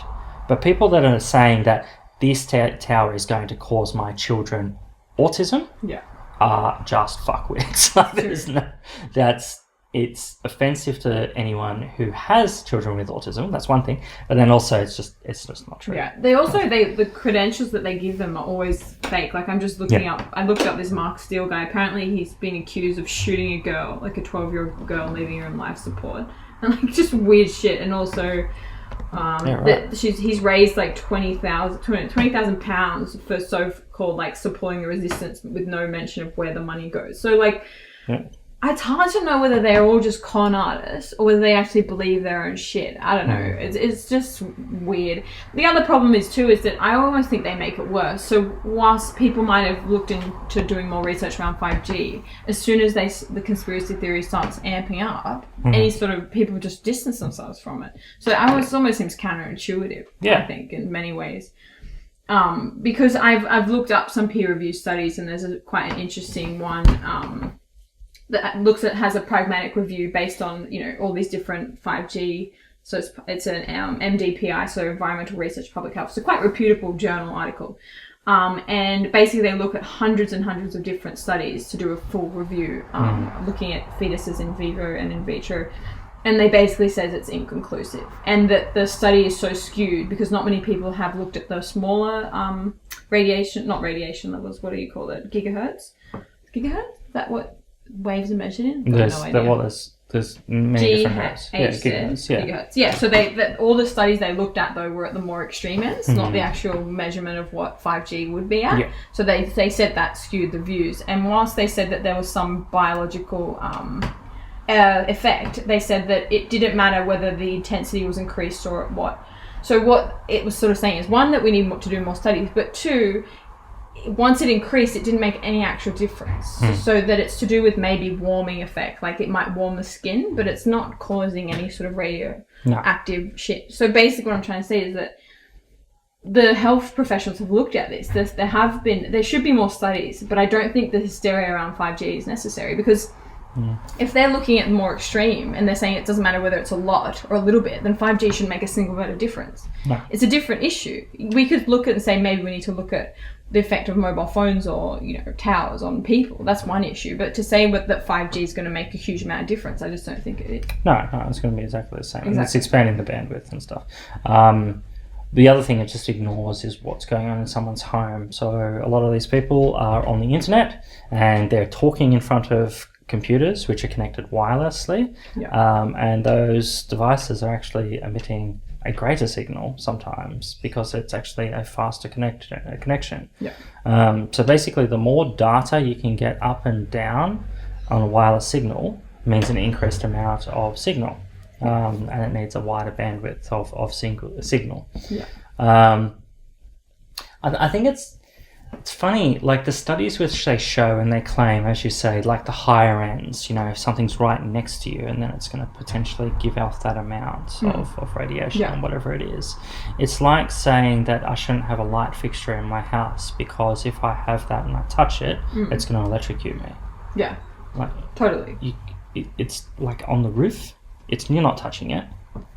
[SPEAKER 2] but people that are saying that this tower is going to cause my children autism are just fuckwits. It's offensive to anyone who has children with autism. That's one thing, but then also it's just not true.
[SPEAKER 1] Yeah, the credentials that they give them are always fake. Like I'm just looking up. I looked up this Mark Steele guy. Apparently, he's been accused of shooting a girl, like a 12-year-old girl, and leaving her in life support, and like just weird shit. And also, he's raised like 20,000 pounds for so-called like supporting the resistance with no mention of where the money goes. So like. Yeah. It's hard to know whether they're all just con artists or whether they actually believe their own shit. I don't know. It's just weird. The other problem is that I almost think they make it worse. So whilst people might have looked into doing more research around 5G, as soon as the conspiracy theory starts amping up, any sort of people just distance themselves from it. So it almost seems counterintuitive, I think, in many ways. Because I've looked up some peer-reviewed studies, and there's quite an interesting one that has a pragmatic review based on all these different 5G. So it's an MDPI, so Environmental Research Public Health. So quite reputable journal article. And basically they look at hundreds and hundreds of different studies to do a full review, looking at fetuses in vivo and in vitro. And they basically says it's inconclusive, and that the study is so skewed because not many people have looked at the smaller not radiation levels. What do you call it? Gigahertz? Is that what waves are measured in?
[SPEAKER 2] There's many different hertz.
[SPEAKER 1] Gigahertz. Yeah, so all the studies they looked at though were at the more extreme ends, not the actual measurement of what 5G would be at. Yeah. So they said that skewed the views, and whilst they said that there was some biological effect, they said that it didn't matter whether the intensity was increased or what. So what it was sort of saying is, one, that we need to do more studies, but two, once it increased, it didn't make any actual difference. So that it's to do with maybe warming effect, like it might warm the skin, but it's not causing any sort of radioactive shit. So basically what I'm trying to say is that the health professionals have looked at this. There should be more studies, but I don't think the hysteria around 5G is necessary, because if they're looking at more extreme and they're saying it doesn't matter whether it's a lot or a little bit, then 5G shouldn't make a single bit of difference. No. It's a different issue. We could look at and say maybe we need to look at the effect of mobile phones or towers on people. That's one issue. But to say that 5G is going to make a huge amount of difference, I just don't think it is. No,
[SPEAKER 2] it's going to be exactly the same. Exactly. It's expanding the bandwidth and stuff. The other thing it just ignores is what's going on in someone's home. So a lot of these people are on the internet and they're talking in front of computers which are connected wirelessly, and those devices are actually emitting a greater signal sometimes because it's actually a faster connection. So basically the more data you can get up and down on a wireless signal means an increased amount of signal, and it needs a wider bandwidth of signal. I think it's funny, like the studies which they show and they claim, as you say, like the higher ends, if something's right next to you and then it's going to potentially give off that amount of radiation and whatever it is. It's like saying that I shouldn't have a light fixture in my house because if I have that and I touch it, it's going to electrocute me.
[SPEAKER 1] Yeah,
[SPEAKER 2] like
[SPEAKER 1] totally.
[SPEAKER 2] It's like on the roof, you're not touching it.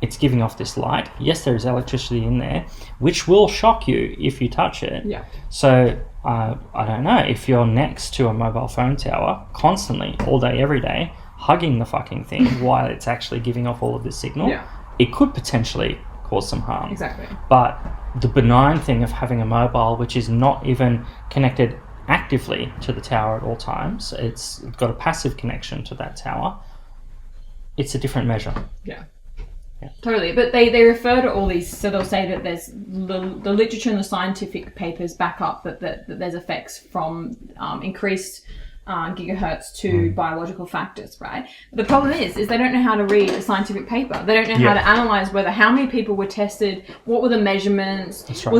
[SPEAKER 2] It's giving off this light. Yes, there is electricity in there, which will shock you if you touch it.
[SPEAKER 1] Yeah.
[SPEAKER 2] So I don't know, if you're next to a mobile phone tower constantly, all day, every day, hugging the fucking thing while it's actually giving off all of this signal, it could potentially cause some harm.
[SPEAKER 1] Exactly.
[SPEAKER 2] But the benign thing of having a mobile which is not even connected actively to the tower at all times. It's got a passive connection to that tower. It's a different measure.
[SPEAKER 1] Yeah. Totally. But they refer to all these, so they'll say that there's the literature and the scientific papers back up that there's effects from increased gigahertz to biological factors, right? The problem is they don't know how to read a scientific paper. They don't know how to analyze how many people were tested, what were the measurements,
[SPEAKER 2] That's right.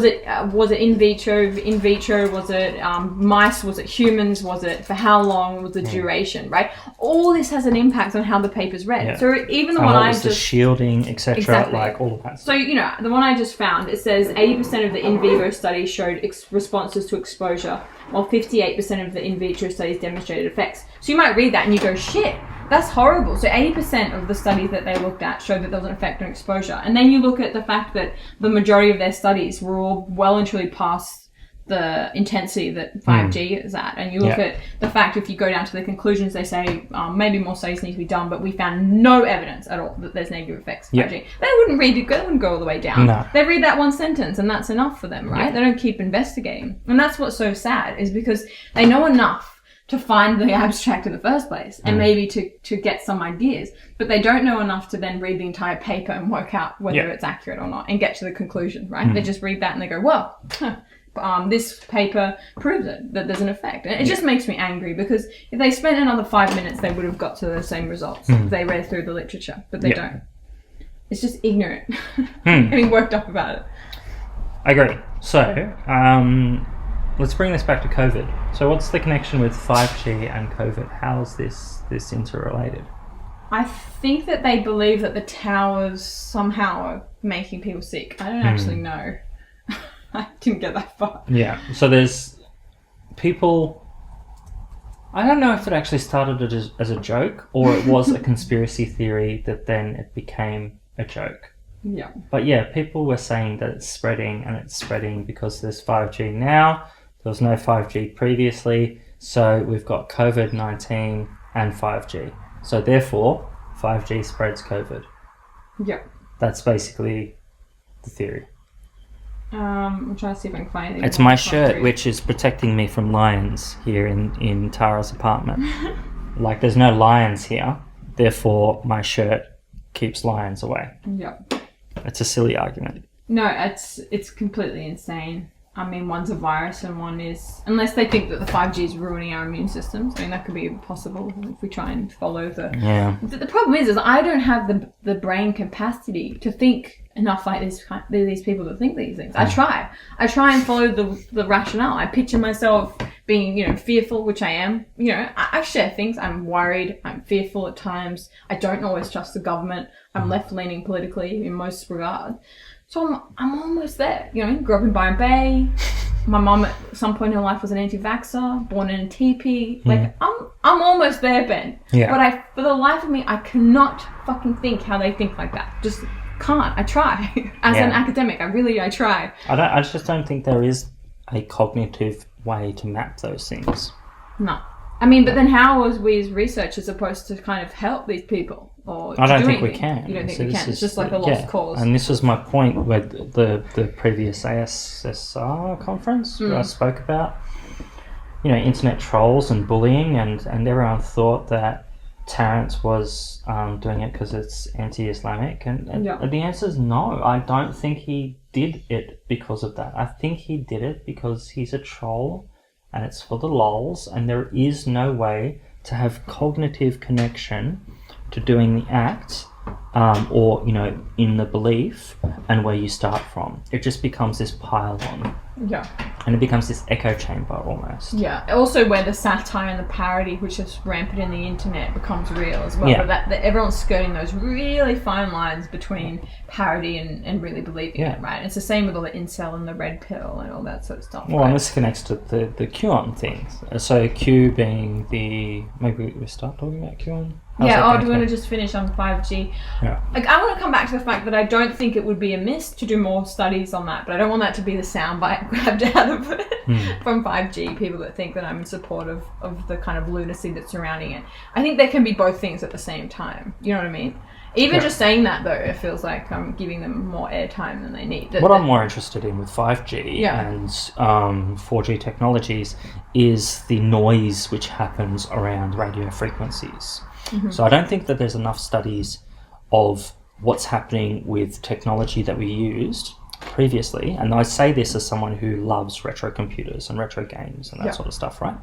[SPEAKER 1] was it in vitro, was it mice, was it humans, was it for how long, was the duration, right? All this has an impact on how the paper's read.
[SPEAKER 2] Yeah.
[SPEAKER 1] So even the
[SPEAKER 2] and
[SPEAKER 1] one
[SPEAKER 2] what
[SPEAKER 1] I
[SPEAKER 2] was the
[SPEAKER 1] just
[SPEAKER 2] shielding, etc.,
[SPEAKER 1] Exactly.
[SPEAKER 2] like all of that.
[SPEAKER 1] So, the one I just found, it says 80% of the in vivo studies showed responses to exposure, while 58% of the in vitro studies demonstrated effects. So you might read that and you go, shit, that's horrible. So 80% of the studies that they looked at showed that there was an effect on exposure. And then you look at the fact that the majority of their studies were all well and truly past the intensity that 5G is at. And you look at the fact, if you go down to the conclusions, they say maybe more studies need to be done, but we found no evidence at all that there's negative effects of 5G. They wouldn't read it, they wouldn't go all the way down.
[SPEAKER 2] No.
[SPEAKER 1] They read that one sentence and that's enough for them, right? They don't keep investigating. And that's what's so sad, is because they know enough to find the abstract in the first place and maybe to get some ideas, but they don't know enough to then read the entire paper and work out whether it's accurate or not and get to the conclusion, right? They just read that and they go, well, this paper proves it, that there's an effect. And it just makes me angry, because if they spent another 5 minutes, they would have got to the same results if they read through the literature, but they don't. It's just ignorant. Getting worked up about it.
[SPEAKER 2] I agree. So, let's bring this back to COVID. So what's the connection with 5G and COVID? How is this interrelated?
[SPEAKER 1] I think that they believe that the towers somehow are making people sick. I don't actually know. I didn't get that far.
[SPEAKER 2] Yeah. So there's people... I don't know if it actually started as a joke or it was a conspiracy theory that then it became a joke.
[SPEAKER 1] Yeah.
[SPEAKER 2] But yeah, people were saying that it's spreading, and it's spreading because there's 5G now. There was no 5G previously. So we've got COVID-19 and 5G. So therefore, 5G spreads COVID.
[SPEAKER 1] Yeah.
[SPEAKER 2] That's basically the theory.
[SPEAKER 1] I'm trying to see if I can find anything.
[SPEAKER 2] It's my shirt, which is protecting me from lions here in Tara's apartment. Like, there's no lions here. Therefore, my shirt keeps lions away.
[SPEAKER 1] Yeah.
[SPEAKER 2] It's a silly argument.
[SPEAKER 1] No, it's completely insane. I mean, one's a virus and one is... Unless they think that the 5G is ruining our immune systems. I mean, that could be possible if we try and follow the...
[SPEAKER 2] Yeah.
[SPEAKER 1] The problem is I don't have the brain capacity to think enough like these people that think these things. I try and follow the rationale. I picture myself being, fearful, which I am. I share things. I'm worried. I'm fearful at times. I don't always trust the government. I'm left-leaning politically in most regards. So I'm almost there. Grew up in Byron Bay. My mum at some point in her life was an anti-vaxxer, born in a teepee. Like, I'm almost there, Ben.
[SPEAKER 2] Yeah.
[SPEAKER 1] But for the life of me, I cannot fucking think how they think like that. Just can't. I try. As an academic, I try.
[SPEAKER 2] I just don't think there is a cognitive way to map those things.
[SPEAKER 1] No. I mean, but then how was we as researchers supposed to kind of help these people? Or
[SPEAKER 2] I don't
[SPEAKER 1] do
[SPEAKER 2] think we
[SPEAKER 1] anything?
[SPEAKER 2] can.
[SPEAKER 1] You don't think
[SPEAKER 2] So
[SPEAKER 1] we
[SPEAKER 2] this
[SPEAKER 1] can? It's
[SPEAKER 2] is-
[SPEAKER 1] just like a lost cause.
[SPEAKER 2] And this was my point with the previous ASSR conference where I spoke about, internet trolls and bullying, and everyone thought that Terrence was doing it because it's anti-Islamic, and the answer is no. I don't think he did it because of that. I think he did it because he's a troll, and it's for the lols, and there is no way to have cognitive connection to doing the act, or in the belief, and where you start from. It just becomes this pile on.
[SPEAKER 1] Yeah.
[SPEAKER 2] And it becomes this echo chamber almost.
[SPEAKER 1] Yeah. Also, where the satire and the parody, which is rampant in the internet, becomes real as well.
[SPEAKER 2] Yeah.
[SPEAKER 1] But that everyone's skirting those really fine lines between parody and really believing it, right? It's the same with all the incel and the red pill and all that sort of stuff.
[SPEAKER 2] Well, and this connects to the QAnon thing. So Q being the... Maybe we start talking about QAnon?
[SPEAKER 1] Do you want to just finish on 5G?
[SPEAKER 2] Yeah.
[SPEAKER 1] I want to come back to the fact that I don't think it would be amiss to do more studies on that, but I don't want that to be the soundbite grabbed out of it from 5G, people that think that I'm in support of the kind of lunacy that's surrounding it. I think there can be both things at the same time. You know what I mean? Even just saying that, though, it feels like I'm giving them more airtime than they need.
[SPEAKER 2] What I'm more interested in with 5G and 4G technologies is the noise which happens around radio frequencies. Mm-hmm. So I don't think that there's enough studies of what's happening with technology that we used previously. And I say this as someone who loves retro computers and retro games and that sort of stuff, right?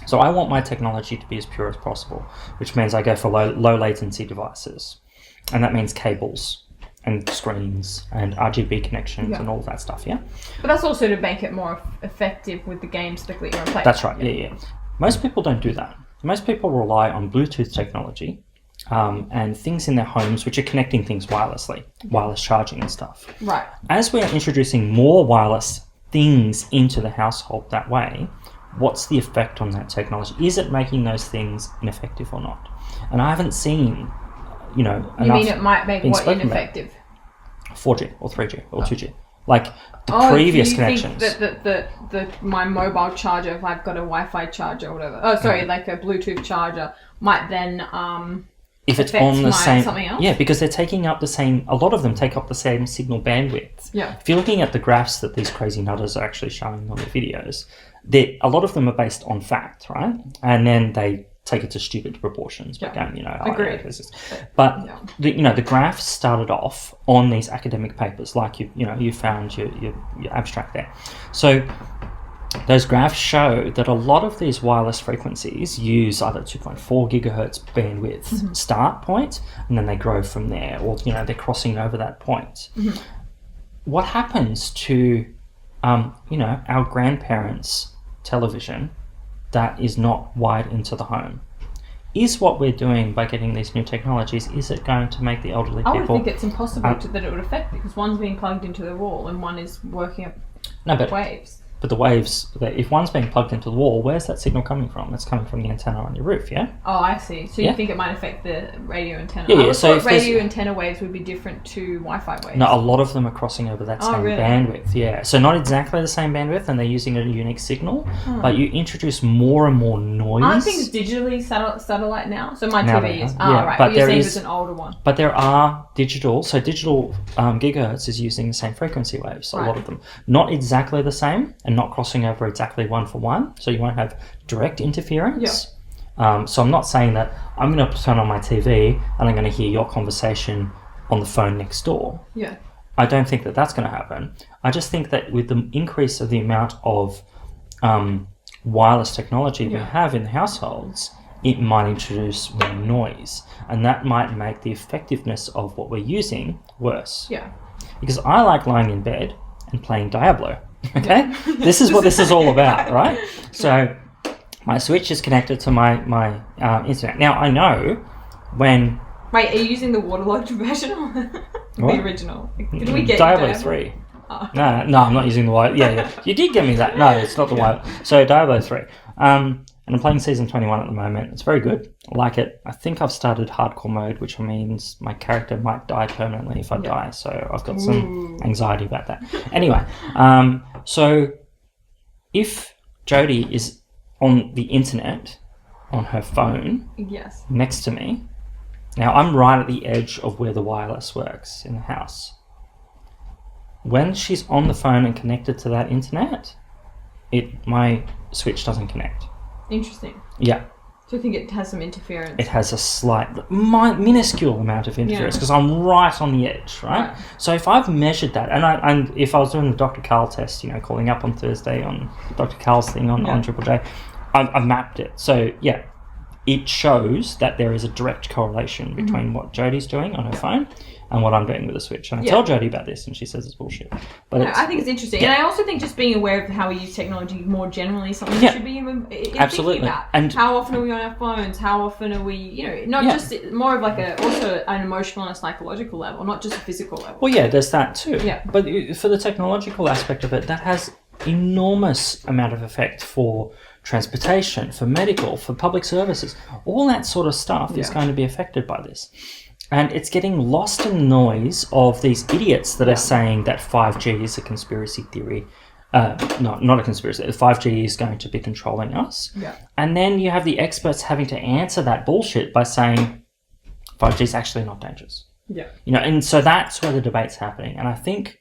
[SPEAKER 2] So I want my technology to be as pure as possible, which means I go for low latency devices. And that means cables and screens and RGB connections and all that stuff, yeah?
[SPEAKER 1] But that's also to make it more effective with the games that you're playing.
[SPEAKER 2] That's right, yeah. Most people don't do that. Most people rely on Bluetooth technology and things in their homes which are connecting things wirelessly, wireless charging and stuff.
[SPEAKER 1] Right.
[SPEAKER 2] As we're introducing more wireless things into the household that way, what's the effect on that technology? Is it making those things ineffective or not? And I haven't seen,
[SPEAKER 1] you mean it might make what ineffective?
[SPEAKER 2] 4G or 3G or 2G. Like the previous connections.
[SPEAKER 1] Think that my mobile charger, if I've got a Wi-Fi charger or whatever, like a Bluetooth charger, might then
[SPEAKER 2] if it's on the same,
[SPEAKER 1] something else?
[SPEAKER 2] Yeah, because they're taking up the same. A lot of them take up the same signal bandwidth.
[SPEAKER 1] Yeah.
[SPEAKER 2] If you're looking at the graphs that these crazy nutters are actually showing on the videos, a lot of them are based on fact, right? And then they take it to stupid proportions. But
[SPEAKER 1] agreed.
[SPEAKER 2] But the graphs started off on these academic papers, like you found your abstract there. So those graphs show that a lot of these wireless frequencies use either 2.4 gigahertz bandwidth start point, and then they grow from there, or they're crossing over that point. Mm-hmm. What happens to our grandparents' television that is not wired into the home? Is what we're doing by getting these new technologies, is it going to make the elderly people...
[SPEAKER 1] I would think it's impossible that it would affect, because one's being plugged into the wall and one is working up waves. But
[SPEAKER 2] the waves, if one's being plugged into the wall, where's that signal coming from? It's coming from the antenna on your roof, yeah?
[SPEAKER 1] Oh, I see. So you think it might affect the radio antenna?
[SPEAKER 2] Yeah,
[SPEAKER 1] so radio antenna waves would be different to Wi-Fi waves.
[SPEAKER 2] No, a lot of them are crossing over that same bandwidth, yeah. So not exactly the same bandwidth, and they're using a unique signal, but you introduce more and more noise.
[SPEAKER 1] Aren't things digitally satellite now? So my TV is... right. But you're saying it's an older one.
[SPEAKER 2] But there are digital gigahertz is using the same frequency waves, a lot of them. Not exactly the same, and not crossing over exactly one for one, so you won't have direct interference. So I'm not saying that I'm going to turn on my TV and I'm going to hear your conversation on the phone next door.
[SPEAKER 1] Yeah.
[SPEAKER 2] I don't think that that's going to happen. I just think that with the increase of the amount of wireless technology we have in the households, it might introduce more noise, and that might make the effectiveness of what we're using worse.
[SPEAKER 1] Yeah.
[SPEAKER 2] Because I like lying in bed and playing Diablo. Okay, this is what this is all about, right? So my Switch is connected to my internet. Now I know when...
[SPEAKER 1] Wait, are you using the waterlogged version or the original? Did we get
[SPEAKER 2] Diablo 3? Oh. No, I'm not using the white. Yeah. You did give me that. No, it's not the white. So Diablo 3. And I'm playing Season 21 at the moment. It's very good. I like it. I think I've started hardcore mode, which means my character might die permanently if I die. So I've got some anxiety about that. Anyway, so if Jodie is on the internet, on her phone, next to me, now I'm right at the edge of where the wireless works in the house. When she's on the phone and connected to that internet, my Switch doesn't connect.
[SPEAKER 1] Interesting.
[SPEAKER 2] Yeah.
[SPEAKER 1] So I think it has some interference.
[SPEAKER 2] It has a slight, minuscule amount of interference because I'm right on the edge, right? So if I've measured that, and if I was doing the Dr. Carl test, calling up on Thursday on Dr. Carl's thing on Triple J, I've mapped it. So it shows that there is a direct correlation between what Jodie's doing on her phone and what I'm doing with the Switch. And I tell Jodie about this, and she says it's bullshit. But
[SPEAKER 1] I think it's interesting. And I also think just being aware of how we use technology more generally is something we should be thinking about. And how often are we on our phones? How often are we, not just more of like also an emotional and a psychological level, not just a physical level.
[SPEAKER 2] Well, there's that too.
[SPEAKER 1] Yeah.
[SPEAKER 2] But for the technological aspect of it, that has enormous amount of effect for transportation, for medical, for public services. All that sort of stuff is going to be affected by this. And it's getting lost in the noise of these idiots that are saying that 5G is a conspiracy theory. Not a conspiracy. 5G is going to be controlling us.
[SPEAKER 1] Yeah.
[SPEAKER 2] And then you have the experts having to answer that bullshit by saying 5G is actually not dangerous.
[SPEAKER 1] Yeah.
[SPEAKER 2] You know, and so that's where the debate's happening. And I think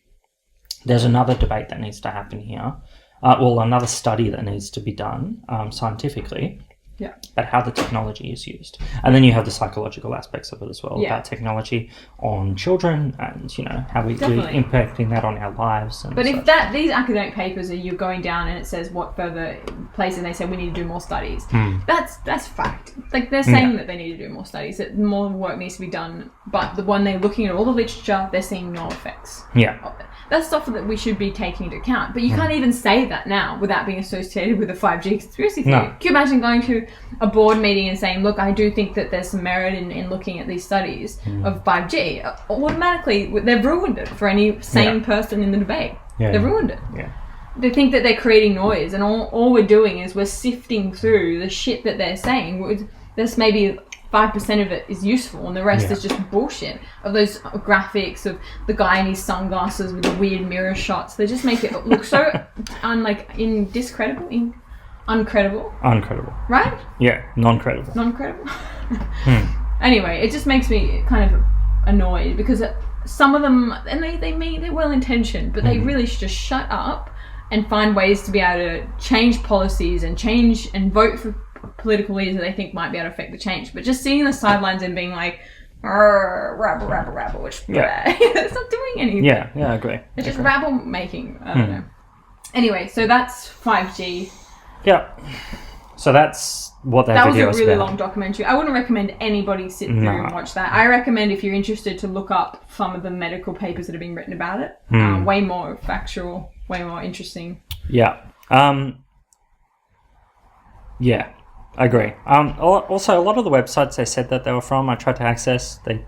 [SPEAKER 2] there's another debate that needs to happen here. Another study that needs to be done scientifically.
[SPEAKER 1] Yeah.
[SPEAKER 2] About how the technology is used. And then you have the psychological aspects of it as well, about technology on children and, you know, how we're impacting that on our lives. And
[SPEAKER 1] but if these academic papers are you going down and it says what further places, and they say we need to do more studies, that's fact. Like, they're saying that they need to do more studies, that more work needs to be done, but when they're looking at all the literature, they're seeing no effects.
[SPEAKER 2] Yeah.
[SPEAKER 1] That's stuff that we should be taking into account. But you can't even say that now without being associated with a 5G conspiracy theory.
[SPEAKER 2] No.
[SPEAKER 1] Can you imagine going to a board meeting and saying, look, I do think that there's some merit in looking at these studies of 5G? Automatically, they've ruined it for any sane person in the debate. Yeah. They've ruined it.
[SPEAKER 2] Yeah.
[SPEAKER 1] They think that they're creating noise, and all we're doing is we're sifting through the shit that they're saying. There's maybe 5% of it is useful, and the rest is just bullshit. Of those graphics of the guy in his sunglasses with the weird mirror shots, they just make it look so uncredible, right?
[SPEAKER 2] Yeah, non-credible.
[SPEAKER 1] Anyway, it just makes me kind of annoyed because some of them, and they're well intentioned, but they really should just shut up and find ways to be able to change policies and change and vote for political leaders that they think might be able to affect the change. But just sitting on the sidelines and being like, rabble, which it's not doing anything.
[SPEAKER 2] Yeah, I agree.
[SPEAKER 1] It's just rabble making. I don't know. Anyway, so that's 5G.
[SPEAKER 2] Yeah. So that's what that video was about. That was a really long
[SPEAKER 1] documentary. I wouldn't recommend anybody sit through and watch that. I recommend, if you're interested, to look up some of the medical papers that have been written about it. Way more factual, way more interesting.
[SPEAKER 2] Yeah. Yeah, I agree. Also, a lot of the websites they said that they were from, I tried to access. They're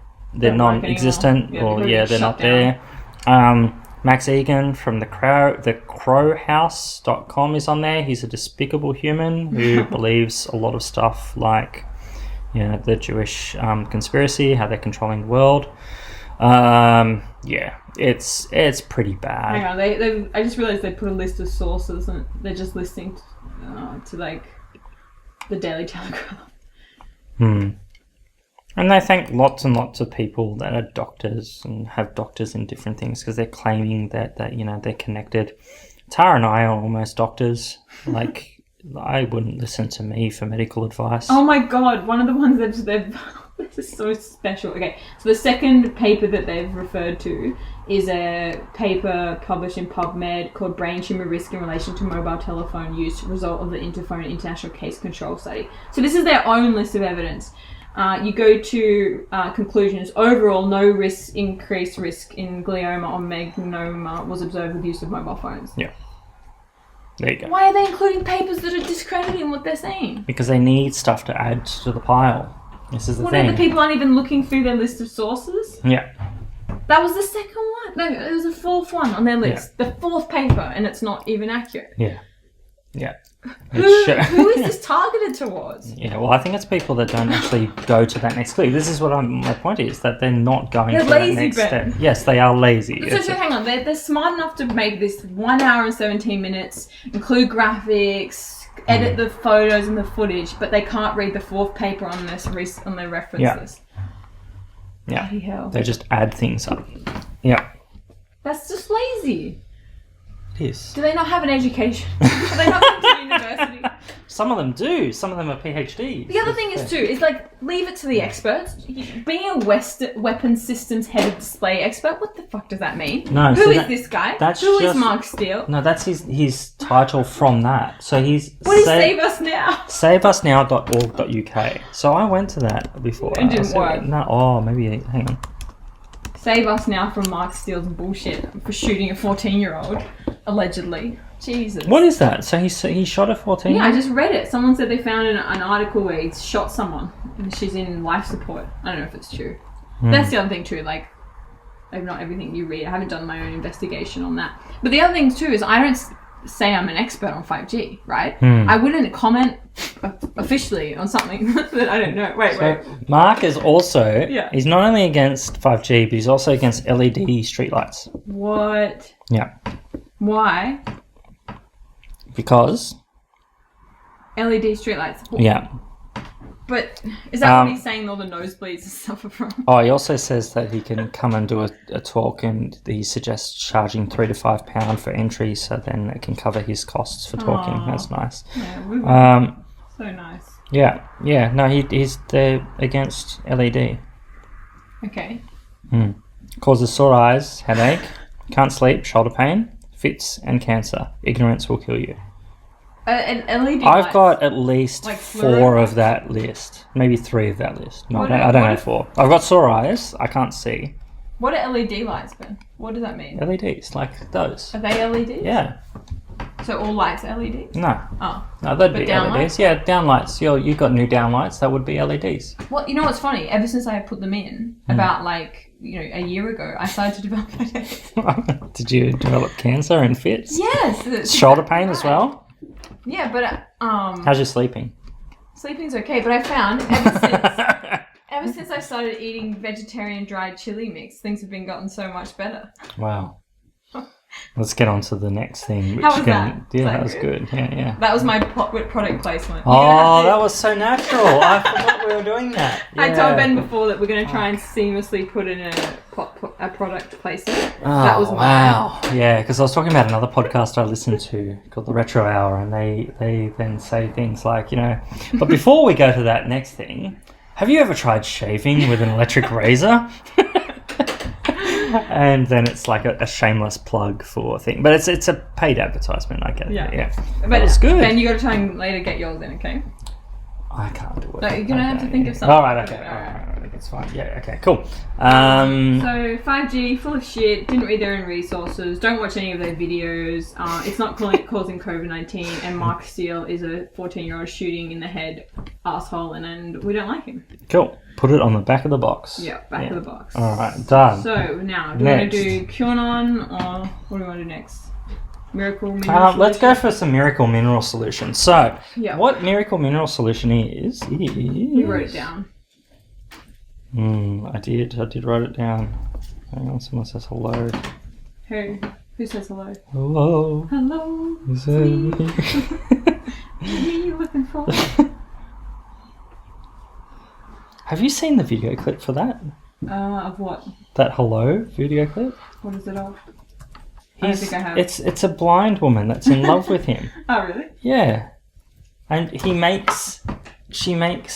[SPEAKER 2] non-existent, they're not there. Max Egan from the crowhouse.com is on there. He's a despicable human who believes a lot of stuff like, you know, the Jewish conspiracy, how they're controlling the world. It's pretty bad.
[SPEAKER 1] Hang on, I just realized they put a list of sources, and they're just listening to like the Daily Telegraph.
[SPEAKER 2] And they thank lots and lots of people that are doctors and have doctors in different things, because they're claiming that you know, they're connected. Tara and I are almost doctors. Like, I wouldn't listen to me for medical advice.
[SPEAKER 1] Oh my god, one of the ones that they've this is so special. Okay, so the second paper that they've referred to is a paper published in PubMed called Brain Tumor Risk in Relation to Mobile Telephone Use, result of the Interphone International Case Control Study. So this is their own list of evidence. You go to conclusions. Overall, no increased risk in glioma or melanoma was observed with use of mobile phones.
[SPEAKER 2] Yeah. There you go.
[SPEAKER 1] Why are they including papers that are discrediting what they're saying?
[SPEAKER 2] Because they need stuff to add to the pile. This is the thing.
[SPEAKER 1] The people aren't even looking through their list of sources?
[SPEAKER 2] Yeah.
[SPEAKER 1] That was the second one. No, it was the fourth one on their list. Yeah. The fourth paper, and it's not even accurate.
[SPEAKER 2] Yeah. Yeah.
[SPEAKER 1] Who is this targeted towards?
[SPEAKER 2] Yeah, well, I think it's people that don't actually go to that next click. This is what my point is, that they're not going to that next step. Yes, they are lazy.
[SPEAKER 1] So hang on, they're smart enough to make this 1 hour and 17 minutes, include graphics, edit the photos and the footage, but they can't read the fourth paper on their reference list.
[SPEAKER 2] Yeah.
[SPEAKER 1] Bloody hell.
[SPEAKER 2] They just add things up. Yeah.
[SPEAKER 1] That's just lazy.
[SPEAKER 2] It is.
[SPEAKER 1] Do they not have an education? Do they not go to university?
[SPEAKER 2] Some of them do. Some of them are PhDs.
[SPEAKER 1] The other thing is too, is like, leave it to the experts. Being a weapons systems headed display expert, what the fuck does that mean?
[SPEAKER 2] No,
[SPEAKER 1] Who is this guy? Who is Mark Steele?
[SPEAKER 2] No, that's his title from that. So he's...
[SPEAKER 1] What is Save Us Now?
[SPEAKER 2] SaveUsNow.org.uk. So I went to that before.
[SPEAKER 1] It didn't work.
[SPEAKER 2] No, maybe... Hang on.
[SPEAKER 1] Save Us Now from Mark Steele's bullshit for shooting a 14-year-old, allegedly. Jesus.
[SPEAKER 2] What is that? So he shot a 14-year-old?
[SPEAKER 1] Yeah, I just read it. Someone said they found an article where he shot someone and she's in life support. I don't know if it's true. That's the other thing too, like, not everything you read. I haven't done my own investigation on that. But the other thing too is I don't say I'm an expert on 5G, right? I wouldn't comment officially on something that I don't know. Wait.
[SPEAKER 2] Mark is also, he's not only against 5G, but he's also against LED streetlights.
[SPEAKER 1] What?
[SPEAKER 2] Yeah.
[SPEAKER 1] Why?
[SPEAKER 2] Because?
[SPEAKER 1] LED streetlights.
[SPEAKER 2] Yeah.
[SPEAKER 1] But is that what he's saying all the nosebleeds suffer from?
[SPEAKER 2] Oh, he also says that he can come and do a talk, and he suggests charging £3 to £5 for entry, so then it can cover his costs for talking.
[SPEAKER 1] Aww.
[SPEAKER 2] That's nice.
[SPEAKER 1] Yeah, so nice.
[SPEAKER 2] Yeah. No, he's against LED.
[SPEAKER 1] Okay.
[SPEAKER 2] Causes sore eyes, headache, can't sleep, shoulder pain, fits, and cancer. Ignorance will kill you.
[SPEAKER 1] And LED
[SPEAKER 2] I've got at least
[SPEAKER 1] like
[SPEAKER 2] 4 of that list. Maybe 3 of that list. No, I don't know 4. I've got sore eyes. I can't see.
[SPEAKER 1] What are LED lights, Ben? What does that mean?
[SPEAKER 2] LEDs, like those.
[SPEAKER 1] Are they LEDs?
[SPEAKER 2] Yeah.
[SPEAKER 1] So all lights are LEDs?
[SPEAKER 2] No.
[SPEAKER 1] Oh.
[SPEAKER 2] No, that'd
[SPEAKER 1] But
[SPEAKER 2] be
[SPEAKER 1] down
[SPEAKER 2] LEDs.
[SPEAKER 1] lights?
[SPEAKER 2] Yeah, downlights. You've got new downlights. That would be LEDs.
[SPEAKER 1] Well, you know what's funny? Ever since I put them in, about a year ago, I started to develop headaches.
[SPEAKER 2] Did you develop cancer and fits?
[SPEAKER 1] Yes.
[SPEAKER 2] Shoulder pain as well?
[SPEAKER 1] Yeah, but
[SPEAKER 2] How's your sleeping?
[SPEAKER 1] sleeping's okay. But I found ever since I started eating vegetarian dried chili mix, things have been gotten so much better.
[SPEAKER 2] Wow. Let's get on to the next thing.
[SPEAKER 1] How was that?
[SPEAKER 2] Yeah,
[SPEAKER 1] Was
[SPEAKER 2] that was good. Yeah.
[SPEAKER 1] That was my product placement.
[SPEAKER 2] Oh, that was so natural. I forgot we were doing that. Yeah.
[SPEAKER 1] I told Ben before that we're going to try and seamlessly put in a product placement.
[SPEAKER 2] Oh,
[SPEAKER 1] That was mine.
[SPEAKER 2] wow. Yeah, because I was talking about another podcast I listened to called The Retro Hour, and they then say things like, but before we go to that next thing, have you ever tried shaving with an electric razor? And then it's like a shameless plug for a thing. But it's a paid advertisement, I get it. Yeah. But it's good.
[SPEAKER 1] Ben, you got to try and later get yours in, okay?
[SPEAKER 2] I can't do it.
[SPEAKER 1] No, you're going to have to think of something.
[SPEAKER 2] All right, okay. All right, that's fine. Yeah, okay, cool.
[SPEAKER 1] So 5G, full of shit, didn't read their own resources, don't watch any of their videos, it's not causing COVID-19, and Mark Steele is a 14-year-old shooting in the head asshole, and we don't like him.
[SPEAKER 2] Cool. Put it on the back of the box.
[SPEAKER 1] Yeah, back of the box.
[SPEAKER 2] All right, done.
[SPEAKER 1] So now, do you want to do QAnon, or what do you want to do next? Miracle mineral solution?
[SPEAKER 2] Let's go for some miracle mineral solution. So,
[SPEAKER 1] Yeah.
[SPEAKER 2] what miracle mineral solution is...
[SPEAKER 1] We wrote it down.
[SPEAKER 2] I did write it down. Hang on, someone says hello.
[SPEAKER 1] Who says hello?
[SPEAKER 2] Hello.
[SPEAKER 1] Hello.
[SPEAKER 2] Is it me?
[SPEAKER 1] Who are you looking for?
[SPEAKER 2] Have you seen the video clip for that?
[SPEAKER 1] Of what?
[SPEAKER 2] That hello video clip?
[SPEAKER 1] What is it of? I don't think I have.
[SPEAKER 2] It's a blind woman that's in love with him.
[SPEAKER 1] Oh, really?
[SPEAKER 2] Yeah. And she makes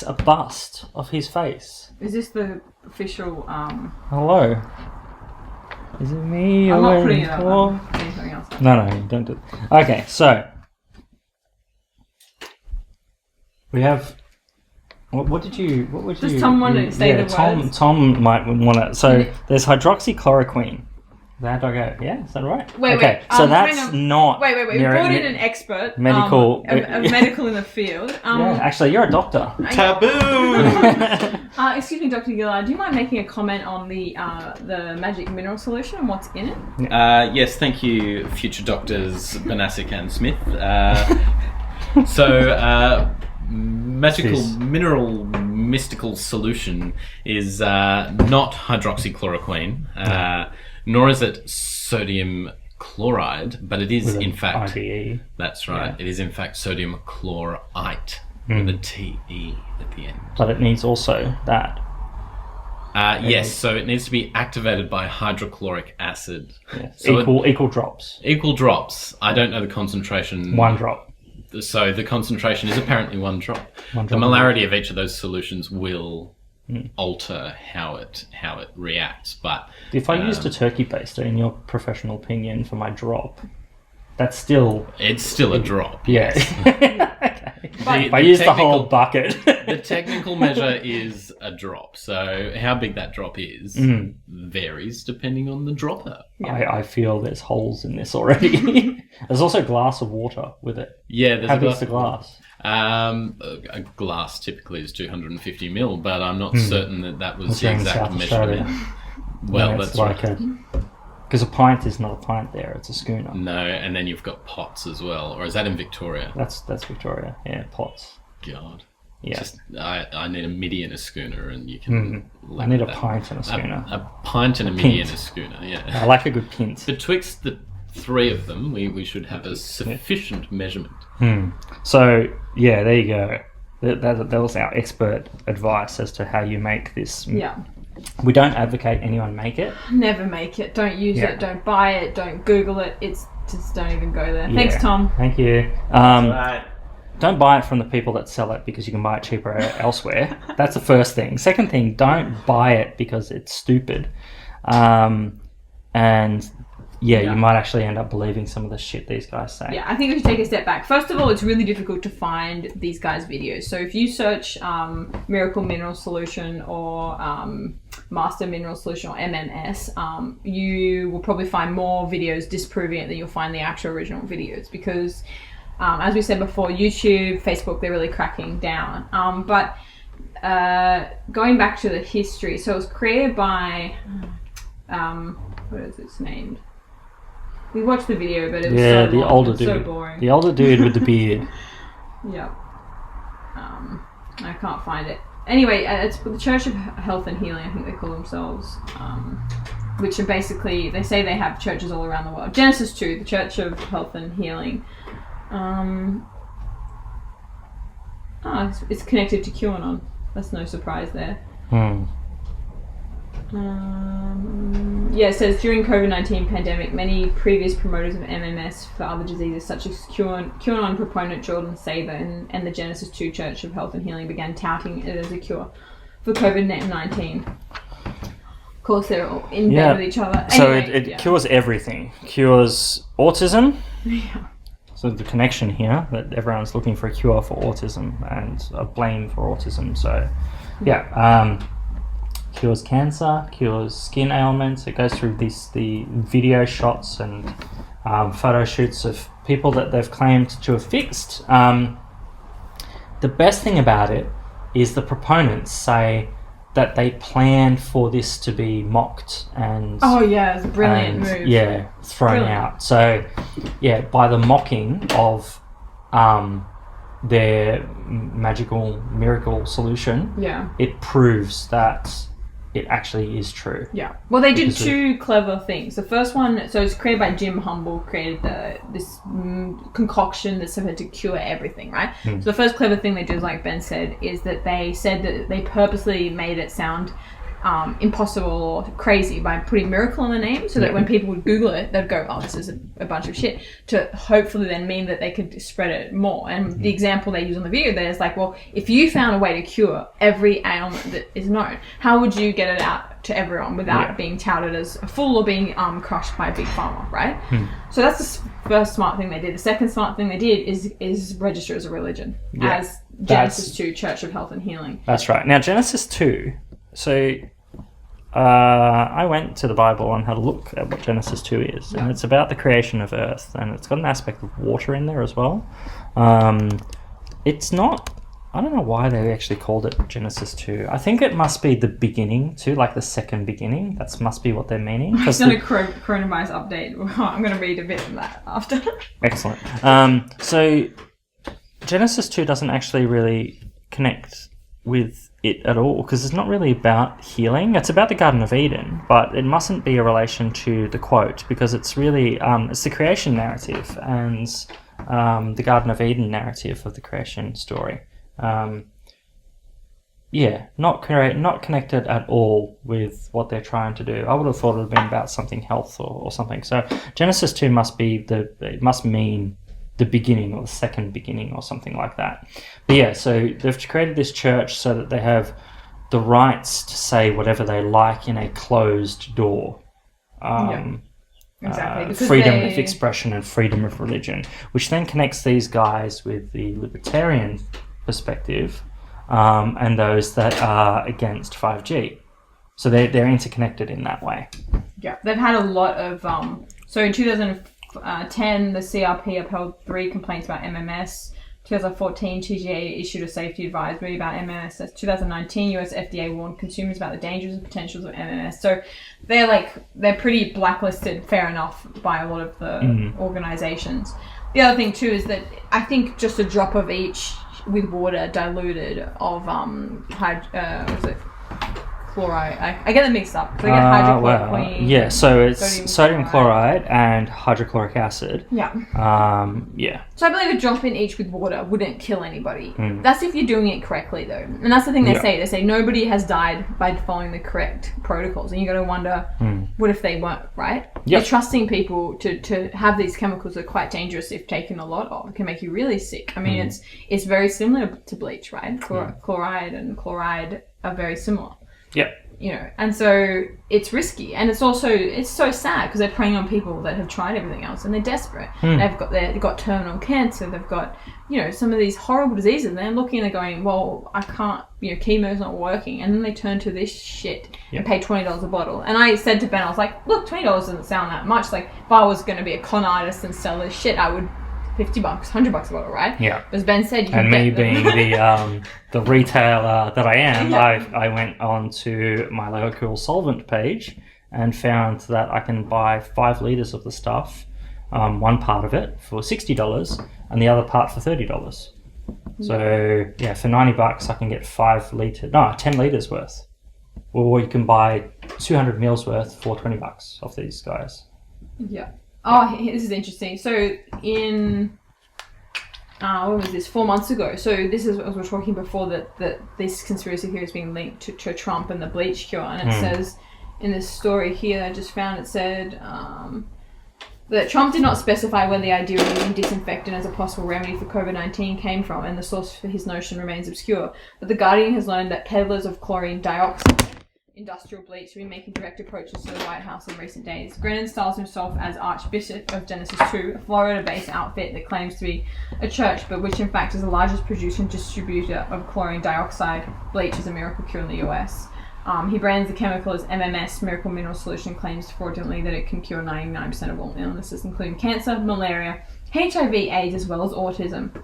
[SPEAKER 2] a bust of his face.
[SPEAKER 1] Is this the official,
[SPEAKER 2] Hello. Is it me?
[SPEAKER 1] I'm not
[SPEAKER 2] you're
[SPEAKER 1] putting
[SPEAKER 2] in
[SPEAKER 1] it up.
[SPEAKER 2] for?
[SPEAKER 1] I'm putting something else up.
[SPEAKER 2] No, don't do it. Okay, so we have. What would you?
[SPEAKER 1] Does Tom want to say the words?
[SPEAKER 2] Tom might want to. So there's hydroxychloroquine. That I go. Yeah, is that right?
[SPEAKER 1] Wait.
[SPEAKER 2] So that's not.
[SPEAKER 1] Wait. We brought in an expert.
[SPEAKER 2] Medical.
[SPEAKER 1] A medical in the field.
[SPEAKER 2] Yeah, actually, you're a doctor.
[SPEAKER 3] Taboo!
[SPEAKER 1] Excuse me, Dr. Gillard. Do you mind making a comment on the magic mineral solution and what's in it?
[SPEAKER 3] Yes, thank you, future doctors Banasik and Smith. Magical mineral mystical solution is not hydroxychloroquine, nor is it sodium chloride, but it is in fact.
[SPEAKER 2] IBE.
[SPEAKER 3] That's right. Yeah. It is in fact sodium chlorite with a TE at the end.
[SPEAKER 2] But it needs also that.
[SPEAKER 3] Yes, so it needs to be activated by hydrochloric acid.
[SPEAKER 2] Yes.
[SPEAKER 3] So
[SPEAKER 2] equal drops.
[SPEAKER 3] Equal drops. I don't know the concentration.
[SPEAKER 2] 1 drop.
[SPEAKER 3] So the concentration is apparently 1 drop. The molarity of each of those solutions will alter how it reacts. But
[SPEAKER 2] if I used a turkey baster, in your professional opinion, for my drop, it's still a drop.
[SPEAKER 3] Yes.
[SPEAKER 2] Okay. If I use the whole bucket.
[SPEAKER 3] The technical measure is a drop. So how big that drop is varies depending on the dropper.
[SPEAKER 2] Yeah. I feel there's holes in this already. There's also a glass of water with it.
[SPEAKER 3] Yeah, there's
[SPEAKER 2] how big's the glass?
[SPEAKER 3] A glass typically is 250 ml, but I'm not certain that was the exact measurement.
[SPEAKER 2] Well, that's like because a pint is not a pint there; it's a schooner.
[SPEAKER 3] No, and then you've got pots as well, or is that in Victoria?
[SPEAKER 2] That's Victoria. Yeah, pots.
[SPEAKER 3] God.
[SPEAKER 2] Yeah.
[SPEAKER 3] I need a midi and a schooner, and you can.
[SPEAKER 2] I need a pint and a schooner.
[SPEAKER 3] A pint and a midi and a schooner. Yeah.
[SPEAKER 2] I like a good pint.
[SPEAKER 3] Betwixt the 3 of them, we should have a sufficient measurement.
[SPEAKER 2] So yeah, there you go. That was our expert advice as to how you make this.
[SPEAKER 1] Yeah.
[SPEAKER 2] We don't advocate anyone make it.
[SPEAKER 1] Never make it. Don't use it. Don't buy it. Don't Google it. It's just don't even go there. Thanks, Tom.
[SPEAKER 2] Thank you.
[SPEAKER 4] Right.
[SPEAKER 2] Don't buy it from the people that sell it because you can buy it cheaper elsewhere. That's the first thing. Second thing, don't buy it because it's stupid. You might actually end up believing some of the shit these guys say.
[SPEAKER 1] Yeah, I think we should take a step back. First of all, it's really difficult to find these guys' videos. So if you search Miracle Mineral Solution or Master Mineral Solution or MMS, you will probably find more videos disproving it than you'll find the actual original videos because, as we said before, YouTube, Facebook, they're really cracking down. But going back to the history, so it was created by, what is its name? We watched the video, but it was so
[SPEAKER 2] the
[SPEAKER 1] long.
[SPEAKER 2] older dude.
[SPEAKER 1] So boring.
[SPEAKER 2] The older dude with the beard.
[SPEAKER 1] Yeah. I can't find it. Anyway, it's the Church of Health and Healing, I think they call themselves. Which are basically, they say they have churches all around the world. Genesis 2, the Church of Health and Healing. It's connected to QAnon. That's no surprise there. It says during COVID-19 pandemic, many previous promoters of MMS for other diseases such as QAnon proponent Jordan Saber and the Genesis 2 Church of Health and Healing began touting it as a cure for COVID-19. Of course, they're all in bed with each other. Anyway,
[SPEAKER 2] so it cures everything. Cures autism.
[SPEAKER 1] Yeah.
[SPEAKER 2] So the connection here that everyone's looking for a cure for autism and a blame for autism. So, cures cancer, cures skin ailments. It goes through the video shots and photo shoots of people that they've claimed to have fixed. The best thing about it is the proponents say that they planned for this to be mocked and
[SPEAKER 1] it's a brilliant move.
[SPEAKER 2] Thrown out. So by the mocking of their magical miracle solution, it proves that it actually is true. Yeah.
[SPEAKER 1] Well, they did two clever things. The first one, so it's created by Jim Humble, created this concoction that's supposed to cure everything, right? So the first clever thing they did, like Ben said, is that they said that they purposely made it sound impossible or crazy by putting miracle in the name so that when people would Google it, they'd go, oh, this is a bunch of shit, to hopefully then mean that they could spread it more. And the example they use on the video there is like, well, if you found a way to cure every ailment that is known, how would you get it out to everyone without being touted as a fool or being crushed by a big pharma, right? So that's the first smart thing they did. The second smart thing they did is register as a religion, as Genesis 2, Church of Health and Healing.
[SPEAKER 2] That's right. Now, Genesis 2, so I went to the Bible and had a look at what Genesis 2 is, and it's about the creation of Earth, and it's got an aspect of water in there as well. It's not, I don't know why they actually called it Genesis 2. I think it must be the beginning too, like the second beginning. That must be what they're meaning.
[SPEAKER 1] It's not a coronavirus update. I'm going to read a bit of that after.
[SPEAKER 2] Excellent. So Genesis 2 doesn't actually really connect with it at all because it's not really about healing. It's about the Garden of Eden, but it mustn't be a relation to the quote because it's really it's the creation narrative and the Garden of Eden narrative of the creation story. Not connected at all with what they're trying to do. I would have thought it would have been about something health or something. So Genesis 2 must mean the beginning or the second beginning or something like that. But so they've created this church so that they have the rights to say whatever they like in a closed door.
[SPEAKER 1] Exactly.
[SPEAKER 2] Freedom of expression and freedom of religion, which then connects these guys with the libertarian perspective and those that are against 5G. So they're interconnected in that way.
[SPEAKER 1] Yeah, they've had a lot of... so in 2010, the CRP upheld 3 complaints about MMS. 2014, TGA issued a safety advisory about MMS. 2019, US FDA warned consumers about the dangers and potentials of MMS. So they're pretty blacklisted, fair enough, by a lot of the organizations. The other thing too is that I think just a drop of each with water diluted of chloride. I get them mixed up. So I get hydrochloroquine.
[SPEAKER 2] Yeah, so it's sodium chloride and hydrochloric acid.
[SPEAKER 1] Yeah.
[SPEAKER 2] Yeah.
[SPEAKER 1] So I believe a drop in each with water wouldn't kill anybody. That's if you're doing it correctly, though. And that's the thing they say. They say nobody has died by following the correct protocols. And you got to wonder, what if they weren't, right? Yep. You're trusting people to have these chemicals that are quite dangerous if taken a lot of. It can make you really sick. I mean, it's very similar to bleach, right? Chloride and chloride are very similar.
[SPEAKER 2] Yep.
[SPEAKER 1] You know, and so it's risky, and it's so sad because they're preying on people that have tried everything else and they're desperate. They've got terminal cancer, they've got, you know, some of these horrible diseases, and they're looking and they're going, well, I can't, you know, chemo's not working, and then they turn to this shit and pay $20 a bottle. And I said to Ben, I was like, look, $20 doesn't sound that much. Like, if I was going to be a con artist and sell this shit, I would $50, $100 a bottle, right?
[SPEAKER 2] Yeah.
[SPEAKER 1] As Ben said, you
[SPEAKER 2] and
[SPEAKER 1] can
[SPEAKER 2] me
[SPEAKER 1] bet
[SPEAKER 2] being the retailer that I am, I went on to my local solvent page and found that I can buy 5 litres of the stuff, one part of it for $60 and the other part for $30. So yeah, for $90 I can get 10 litres worth. Or you can buy 200 mils worth for $20 off these guys.
[SPEAKER 1] Yeah. Oh, this is interesting. So in, what was this, 4 months ago? So this is, as we were talking before, that this conspiracy theory is being linked to Trump and the bleach cure. And it says in this story here I just found, it said that Trump did not specify where the idea of using disinfectant as a possible remedy for COVID-19 came from, and the source for his notion remains obscure. But The Guardian has learned that peddlers of chlorine dioxide, industrial bleach, have been making direct approaches to the White House in recent days. Grennan styles himself as Archbishop of Genesis 2, a Florida-based outfit that claims to be a church, but which in fact is the largest producer and distributor of chlorine dioxide bleach as a miracle cure in the US. He brands the chemical as MMS, Miracle Mineral Solution, claims fraudulently that it can cure 99% of all illnesses, including cancer, malaria, HIV, AIDS, as well as autism.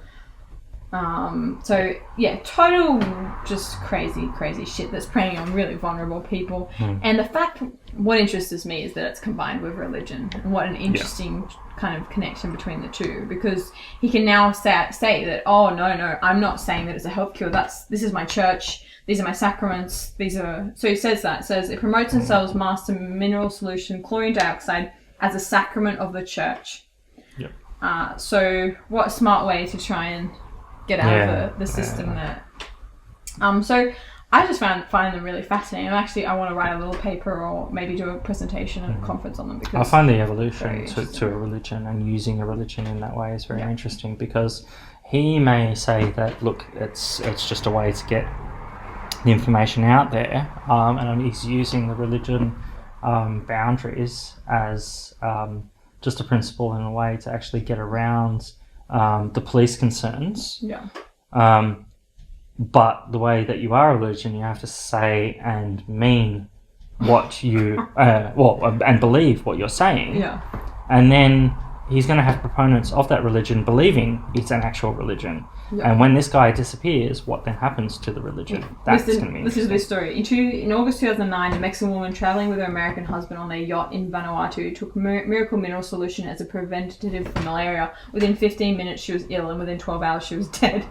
[SPEAKER 1] So yeah, total just crazy shit that's preying on really vulnerable people. And the fact, what interests me is that it's combined with religion, and what an interesting kind of connection between the two, because he can now say that, oh no, I'm not saying that it's a health cure, this is my church, these are my sacraments, so he says it promotes and sells master mineral solution chlorine dioxide as a sacrament of the church. So what a smart way to try and get out of the system that. So I just find them really fascinating. I want to write a little paper or maybe do a presentation at a conference on them, because
[SPEAKER 2] I find the evolution to a religion and using a religion in that way is very interesting, because he may say that, look, it's just a way to get the information out there, and he's using the religion boundaries as just a principle in a way to actually get around the police concerns. But the way that you are a religion, you have to say and mean what you and believe what you're saying. And then he's going to have proponents of that religion believing it's an actual religion. And when this guy disappears, what then happens to the religion? That's going to be
[SPEAKER 1] This is this story. In August 2009, a Mexican woman traveling with her American husband on their yacht in Vanuatu took Miracle Mineral Solution as a preventative for malaria. Within 15 minutes, she was ill, and within 12 hours, she was dead.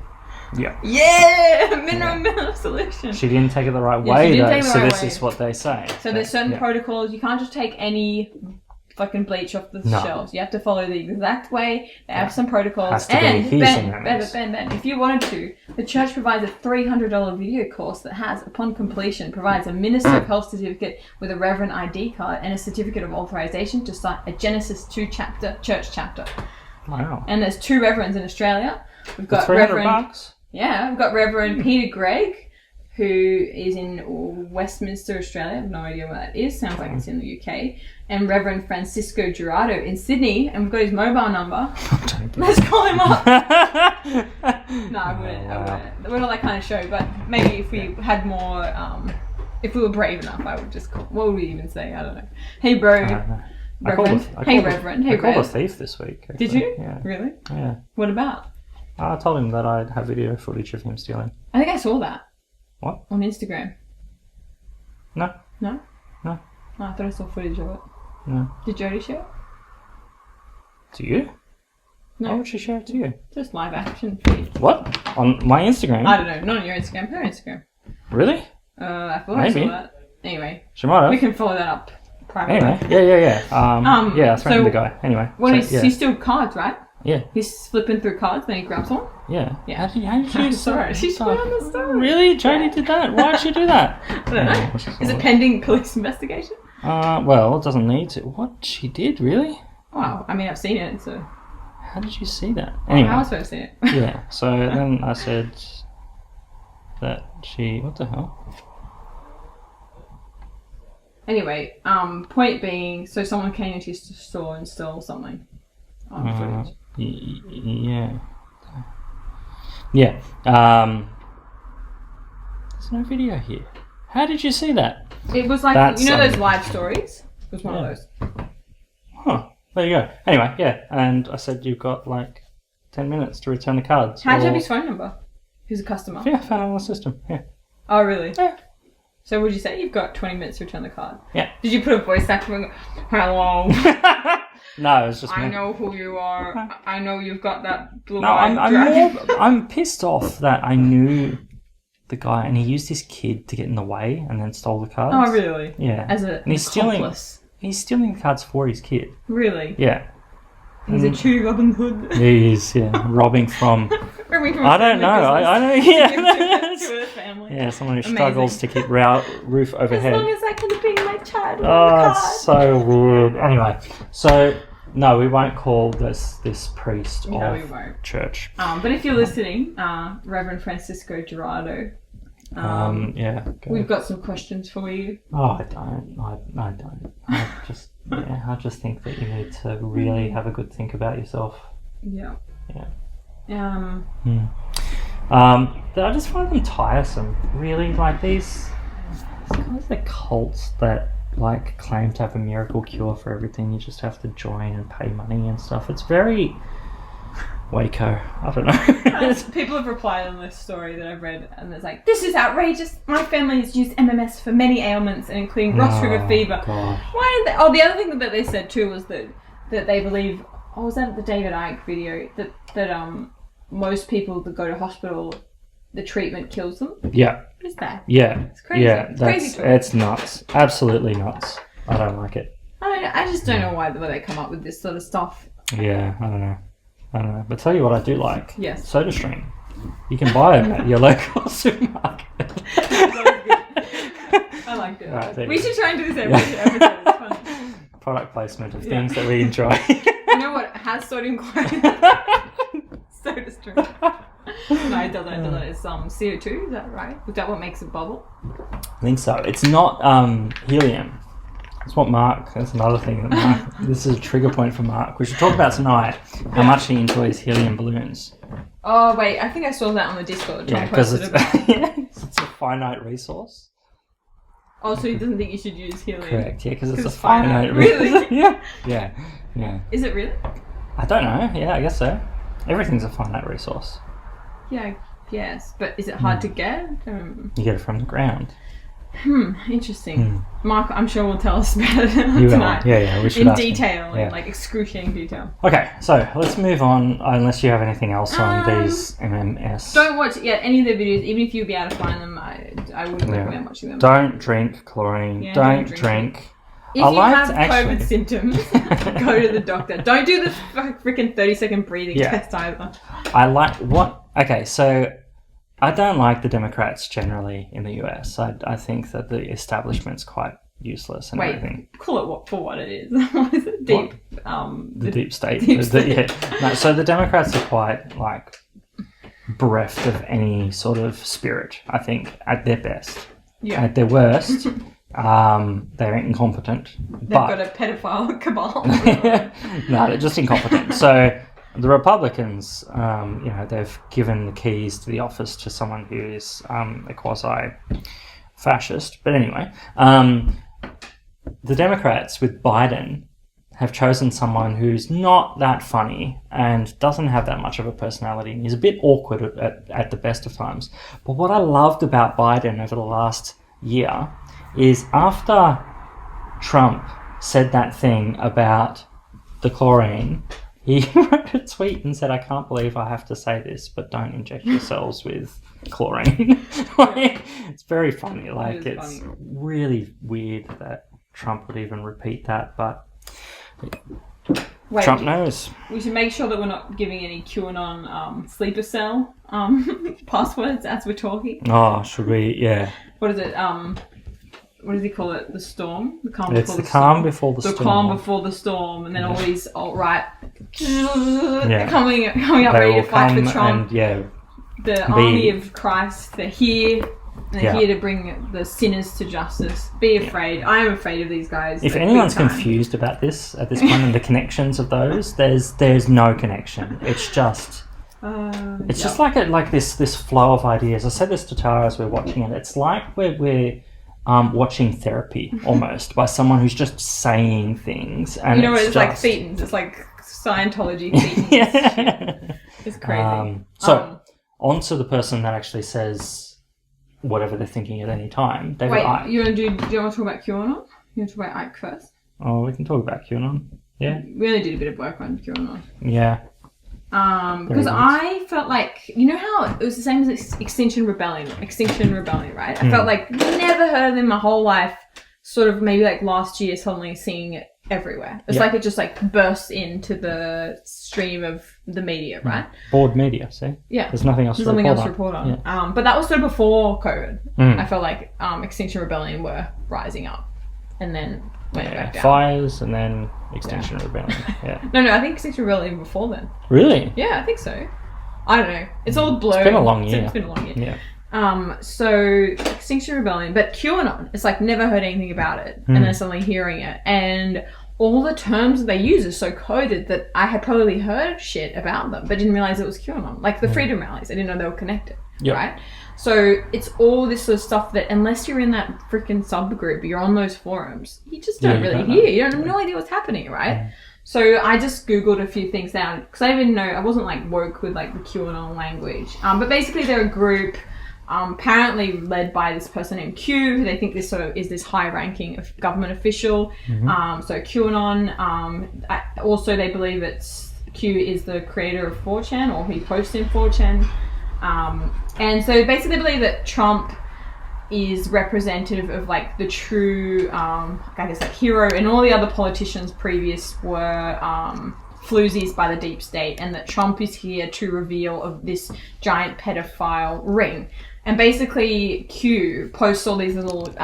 [SPEAKER 1] Mineral Solution.
[SPEAKER 2] She didn't take it the right way, though. So this is what they say.
[SPEAKER 1] So there's certain protocols. You can't just take any fucking bleach off the shelves. You have to follow the exact way. They have some protocols. And Ben, if you wanted to, the church provides a $300 video course that has, upon completion, provides a Minister of Health certificate with a Reverend ID card and a certificate of authorization to start a Genesis 2 church chapter.
[SPEAKER 2] Wow.
[SPEAKER 1] And there's 2 reverends in Australia. We've got
[SPEAKER 2] $300.
[SPEAKER 1] Yeah, we've got Reverend Peter Gregg, who is in Westminster, Australia. I have no idea where that is. Sounds like it's in the UK. And Reverend Francisco Gerardo in Sydney. And we've got his mobile number. Let's call him up. No, I wouldn't. We're not that kind of show. But maybe if we had more, if we were brave enough, I would just call. What would we even say? I don't know. Hey, bro. Reverend. Hey, Reverend. Hey,
[SPEAKER 2] I called a thief this week. Actually.
[SPEAKER 1] Did you?
[SPEAKER 2] Yeah.
[SPEAKER 1] Really?
[SPEAKER 2] Yeah.
[SPEAKER 1] What about?
[SPEAKER 2] I told him that I'd have video footage of him stealing.
[SPEAKER 1] I think I saw that.
[SPEAKER 2] What?
[SPEAKER 1] On Instagram.
[SPEAKER 2] No.
[SPEAKER 1] No?
[SPEAKER 2] No.
[SPEAKER 1] Oh, I thought I saw footage of it.
[SPEAKER 2] No.
[SPEAKER 1] Did Jodie share it?
[SPEAKER 2] To you?
[SPEAKER 1] No.
[SPEAKER 2] Why would she share it to you?
[SPEAKER 1] Just live action feed.
[SPEAKER 2] What? On my Instagram?
[SPEAKER 1] I don't know. Not on your Instagram. Her Instagram.
[SPEAKER 2] Really?
[SPEAKER 1] I thought
[SPEAKER 2] Maybe.
[SPEAKER 1] I saw that. Anyway.
[SPEAKER 2] She might have.
[SPEAKER 1] We can follow that up privately.
[SPEAKER 2] Anyway, yeah. I threatened the guy. Anyway.
[SPEAKER 1] He steals cards, right?
[SPEAKER 2] Yeah.
[SPEAKER 1] He's flipping through cards, then he grabs one?
[SPEAKER 2] Yeah.
[SPEAKER 1] Yeah.
[SPEAKER 2] How did you
[SPEAKER 1] Sorry, she's put on the story.
[SPEAKER 2] Really? Jodie did that? Why did she do that?
[SPEAKER 1] I don't know. Is it pending police investigation?
[SPEAKER 2] Well, it doesn't need to. What? She did? Really?
[SPEAKER 1] Wow. I mean, I've seen it, so...
[SPEAKER 2] How did you see that? Anyway.
[SPEAKER 1] How was I supposed to see it?
[SPEAKER 2] Yeah. So then I said that she... What the hell?
[SPEAKER 1] Anyway, point being, so someone came into your store and stole something on footage.
[SPEAKER 2] Yeah. Yeah. There's no video here. How did you see that?
[SPEAKER 1] It was like,
[SPEAKER 2] That's,
[SPEAKER 1] those live stories? It was one of those.
[SPEAKER 2] Huh. There you go. Anyway, yeah. And I said you've got like 10 minutes to return the cards.
[SPEAKER 1] How'd you have his phone number? Who's a customer?
[SPEAKER 2] Yeah, found it on the system. Yeah.
[SPEAKER 1] Oh, really?
[SPEAKER 2] Yeah.
[SPEAKER 1] So would you say you've got 20 minutes to return the card?
[SPEAKER 2] Yeah.
[SPEAKER 1] Did you put a voice actor and go, hello?
[SPEAKER 2] No, it was just me.
[SPEAKER 1] I know who you are. I know you've got that blue
[SPEAKER 2] No, I'm pissed off that I knew the guy and he used his kid to get in the way and then stole the cards.
[SPEAKER 1] Oh, really?
[SPEAKER 2] Yeah.
[SPEAKER 1] As an accomplice.
[SPEAKER 2] He's stealing the cards for his kid.
[SPEAKER 1] Really?
[SPEAKER 2] Yeah.
[SPEAKER 1] He's a true Robin Hood.
[SPEAKER 2] He is, yeah. Robbing from... I don't know. I know, yeah.
[SPEAKER 1] To a family.
[SPEAKER 2] Yeah, someone who struggles to keep roof overhead.
[SPEAKER 1] As long as I can be my child.
[SPEAKER 2] Oh, it's so weird. Anyway, so... No, we won't call this priest of church.
[SPEAKER 1] But if you're listening, Reverend Francisco Gerardo, we've got some questions for you.
[SPEAKER 2] Oh, I don't. I just think that you need to really have a good think about yourself.
[SPEAKER 1] Yeah.
[SPEAKER 2] Yeah. I just find them tiresome. Really, like these kinds of cults that like claim to have a miracle cure for everything. You just have to join and pay money and stuff. It's very Waco. I don't know.
[SPEAKER 1] People have replied on this story that I've read, and it's like, this is outrageous. My family has used MMS for many ailments, including Ross River fever.
[SPEAKER 2] Gosh.
[SPEAKER 1] Why? The other thing that they said too was that they believe. Oh, was that the David Icke video that most people that go to hospital, the treatment kills them?
[SPEAKER 2] Yeah.
[SPEAKER 1] What is that?
[SPEAKER 2] Yeah.
[SPEAKER 1] It's crazy.
[SPEAKER 2] Yeah,
[SPEAKER 1] Crazy.
[SPEAKER 2] It's nuts. Absolutely nuts. I don't like it.
[SPEAKER 1] I just don't know why they come up with this sort of stuff.
[SPEAKER 2] Yeah, I don't know. But tell you what I do like.
[SPEAKER 1] Yes.
[SPEAKER 2] SodaStream. You can buy it at your local supermarket.
[SPEAKER 1] I liked it.
[SPEAKER 2] Right,
[SPEAKER 1] we should try and do this every episode. It's fun.
[SPEAKER 2] Product placement of things that we enjoy.
[SPEAKER 1] You know what has sodium chloride? SodaStream. No, it doesn't. It's CO2, is that right? Is that what makes it bubble?
[SPEAKER 2] I think so. It's not helium. That's what Mark, that's another thing that Mark, this is a trigger point for Mark. We should talk about tonight how much he enjoys helium balloons.
[SPEAKER 1] Oh, wait, I think I saw that on the Discord.
[SPEAKER 2] Yeah, because it's a finite resource.
[SPEAKER 1] Oh, so he doesn't think you should use helium?
[SPEAKER 2] Correct, yeah, because it's a finite
[SPEAKER 1] resource.
[SPEAKER 2] Really? Yeah.
[SPEAKER 1] Is it really?
[SPEAKER 2] I don't know, yeah, I guess so. Everything's a finite resource.
[SPEAKER 1] Yeah, yes, but is it hard to get?
[SPEAKER 2] You get it from the ground.
[SPEAKER 1] Interesting. Mark, I'm sure will tell us about it tonight.
[SPEAKER 2] Yeah, we should
[SPEAKER 1] in detail,
[SPEAKER 2] yeah.
[SPEAKER 1] in like excruciating detail.
[SPEAKER 2] Okay, so let's move on, unless you have anything else on these MMS.
[SPEAKER 1] Don't watch any of their videos, even if you'd be able to find them, I wouldn't recommend watching them.
[SPEAKER 2] Don't drink chlorine.
[SPEAKER 1] Yeah,
[SPEAKER 2] don't drink.
[SPEAKER 1] If you have COVID symptoms, go to the doctor. Don't do the freaking 30-second breathing test either.
[SPEAKER 2] Okay, so I don't like the Democrats generally in the US. I think that the establishment's quite useless and everything.
[SPEAKER 1] Call it for what it is. What is it?
[SPEAKER 2] The deep state.
[SPEAKER 1] Deep state.
[SPEAKER 2] So the Democrats are quite like bereft of any sort of spirit, I think, at their best.
[SPEAKER 1] Yeah.
[SPEAKER 2] At their worst, they're incompetent.
[SPEAKER 1] They've got a pedophile cabal.
[SPEAKER 2] No, they're just incompetent. So the Republicans, they've given the keys to the office to someone who is a quasi-fascist. But anyway, the Democrats with Biden have chosen someone who's not that funny and doesn't have that much of a personality and is a bit awkward at the best of times. But what I loved about Biden over the last year is after Trump said that thing about the chlorine, he wrote a tweet and said, "I can't believe I have to say this, but don't inject yourselves with chlorine." Like, it's very funny. Like, it's funny. Really weird that Trump would even repeat that, but Trump knows. We should make sure that we're not giving any QAnon sleeper cell passwords as we're talking. Oh, should we? Yeah. What is it? What does he call it? The storm? The calm before the storm. The calm before the storm, and then all these alt-right coming up ready to fight for Trump. The army of Christ, they're here. They're here to bring the sinners to justice. Be afraid. I am afraid of these guys. If anyone's confused about this at this point and the connections of those, there's no connection. It's just just like this flow of ideas. I said this to Tara as we're watching it. It's like we're watching therapy almost by someone who's just saying things. And it's like Thetans. It's like Scientology Thetans. It's crazy. On to the person that actually says whatever they're thinking at any time. David Icke. Do you want to talk about QAnon? You want to talk about Icke first? Oh, we can talk about QAnon. Yeah. We really did a bit of work on QAnon. Yeah. Because I felt like, you know how it was the same as Extinction Rebellion, right? I felt like never heard of them my whole life, sort of maybe like last year suddenly seeing it everywhere. It's like it just like bursts into the stream of the media, right? Board media, see? Yeah. There's nothing else to report on. Yeah. But that was sort of before COVID. I felt like Extinction Rebellion were rising up and then went back down. Fires and then Extinction Rebellion. Yeah. No, I think Extinction Rebellion before then. Really? Yeah, I think so. I don't know. It's all blurred. It's been a long year. It's been a long year. Yeah. So Extinction Rebellion, but QAnon, it's like never heard anything about it, and then suddenly hearing it, and all the terms that they use are so coded that I had probably heard shit about them, but didn't realize it was QAnon. Like the freedom rallies, I didn't know they were connected, right? So it's all this sort of stuff that unless you're in that freaking subgroup, you're on those forums, you just don't really hear. You don't have no idea what's happening, right? So I just Googled a few things down because I didn't know, I wasn't like woke with like the QAnon language. But basically they're a group apparently led by this person named Q, who they think this sort of is this high-ranking government official. So QAnon. Also, they believe Q is the creator of 4chan, or he posts in 4chan. And so basically, they believe that Trump is representative of like the true, I guess, like hero, and all the other politicians previous were floozies by the deep state, and that Trump is here to reveal of this giant pedophile ring. And basically, Q posts all these little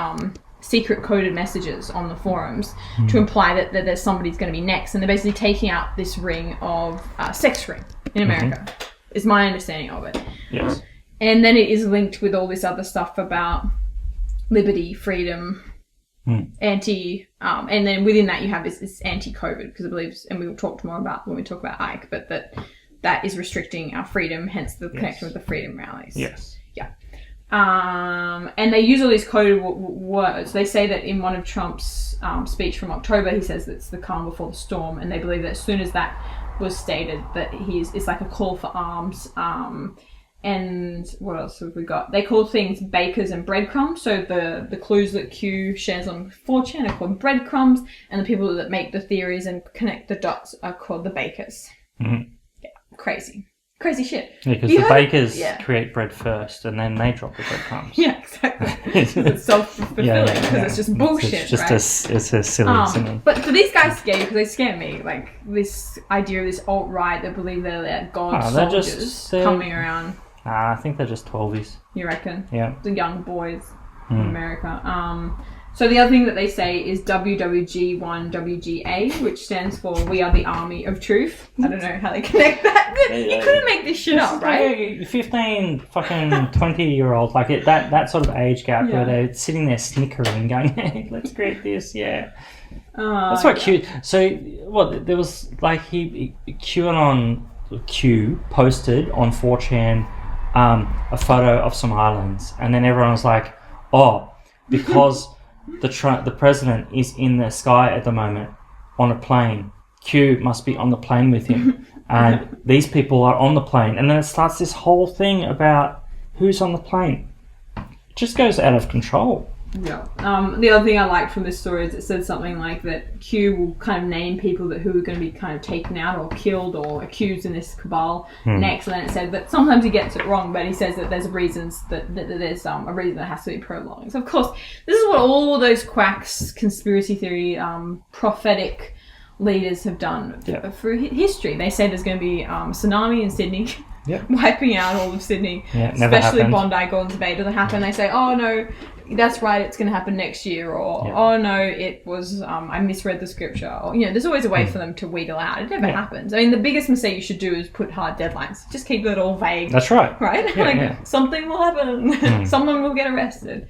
[SPEAKER 2] secret coded messages on the forums to imply that there's somebody's going to be next. And they're basically taking out this ring of sex ring in America, is my understanding of it. Yes. And then it is linked with all this other stuff about liberty, freedom, anti... and then within that you have this anti-COVID, because I believe, and we will talk more about when we talk about Icke, but that is restricting our freedom, hence the connection with the freedom rallies. Yes. Yeah. And they use all these coded words. They say that in one of Trump's speech from October, he says that it's the calm before the storm, and they believe that as soon as that was stated, that it's like a call for arms. And what else have we got? They call things bakers and breadcrumbs. So the clues that Q shares on 4chan are called breadcrumbs, and the people that make the theories and connect the dots are called the bakers. Yeah, crazy shit. Yeah, because the bakers create bread first, and then they drop the breadcrumbs. Yeah, exactly. It's self-fulfilling because it's just bullshit, it's a silly thing. But for these guys scare you because they scare me. Like this idea of this alt-right that believe they're god soldiers coming around. I think they're just 12s. You reckon? Yeah. The young boys in America. So the other thing that they say is WWG1WGA, which stands for We Are the Army of Truth. I don't know how they connect that. You couldn't make this shit up, right? Like 15, fucking 20-year-olds, like that sort of age gap where they're sitting there snickering, going, "Hey, let's create this, That's quite cute. So what? There was like QAnon Q posted on 4chan a photo of some islands, and then everyone was like, "Oh, because." The president is in the sky at the moment on a plane. Q must be on the plane with him. And these people are on the plane. And then it starts this whole thing about who's on the plane. It just goes out of control.
[SPEAKER 1] Yeah. The other thing I liked from this story is it said something like that Q will kind of name people who are going to be kind of taken out or killed or accused in this cabal next. And then it said that sometimes he gets it wrong, but he says that there's reasons that there's a reason that has to be prolonged. So of course, this is what all those quacks, conspiracy theory, prophetic leaders have done through history. They say there's going to be a tsunami in Sydney. Yep. Wiping out all of Sydney, especially Bondi, Gordons Bay. Doesn't happen. They say, "Oh no, that's right. It's going to happen next year," or "Oh no, it was. I misread the scripture." Or there's always a way for them to wheedle out. It never happens. I mean, the biggest mistake you should do is put hard deadlines. Just keep it all vague.
[SPEAKER 2] That's right.
[SPEAKER 1] Right? Something will happen. Someone will get arrested.